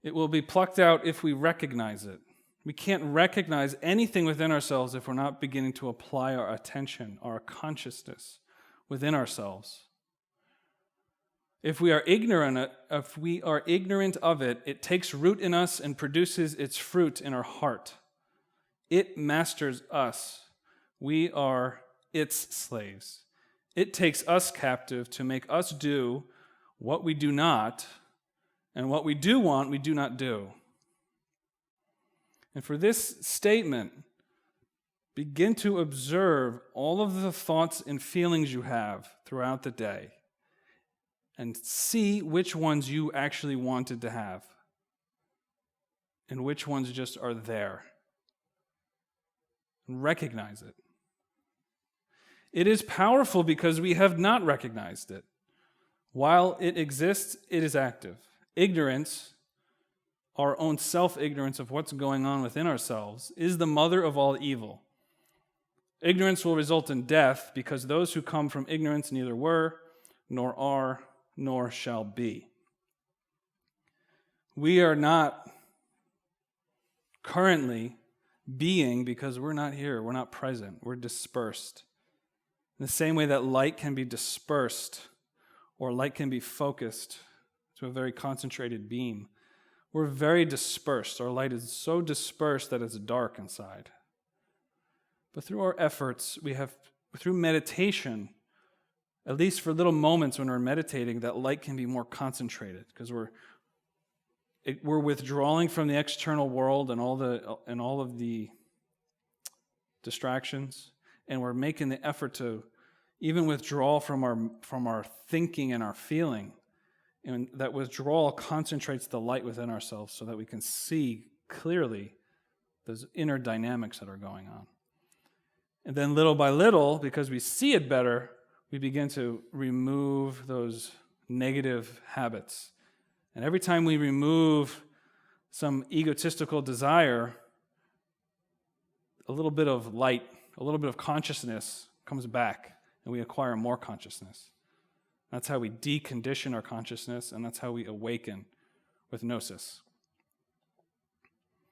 It will be plucked out if we recognize it. We can't recognize anything within ourselves if we're not beginning to apply our attention, our consciousness within ourselves. If we are ignorant of it, it takes root in us and produces its fruit in our heart. It masters us. We are its slaves. It takes us captive to make us do what we do not, and what we do want, we do not do. And for this statement, begin to observe all of the thoughts and feelings you have throughout the day and see which ones you actually wanted to have and which ones just are there. And recognize it. It is powerful because we have not recognized it. While it exists, it is active. Ignorance, our own self-ignorance of what's going on within ourselves, is the mother of all evil. Ignorance will result in death because those who come from ignorance neither were, nor are, nor shall be. We are not currently being because we're not here, we're not present, we're dispersed. In the same way that light can be dispersed or light can be focused to a very concentrated beam, we're very dispersed. Our light is so dispersed that it's dark inside. But through our efforts, through meditation, at least for little moments when we're meditating, that light can be more concentrated because we're withdrawing from the external world and all of the distractions, and we're making the effort to even withdraw from our thinking and our feeling. And that withdrawal concentrates the light within ourselves so that we can see clearly those inner dynamics that are going on. And then little by little, because we see it better, we begin to remove those negative habits. And every time we remove some egotistical desire, a little bit of light, a little bit of consciousness comes back, and we acquire more consciousness. That's how we decondition our consciousness, and that's how we awaken with Gnosis.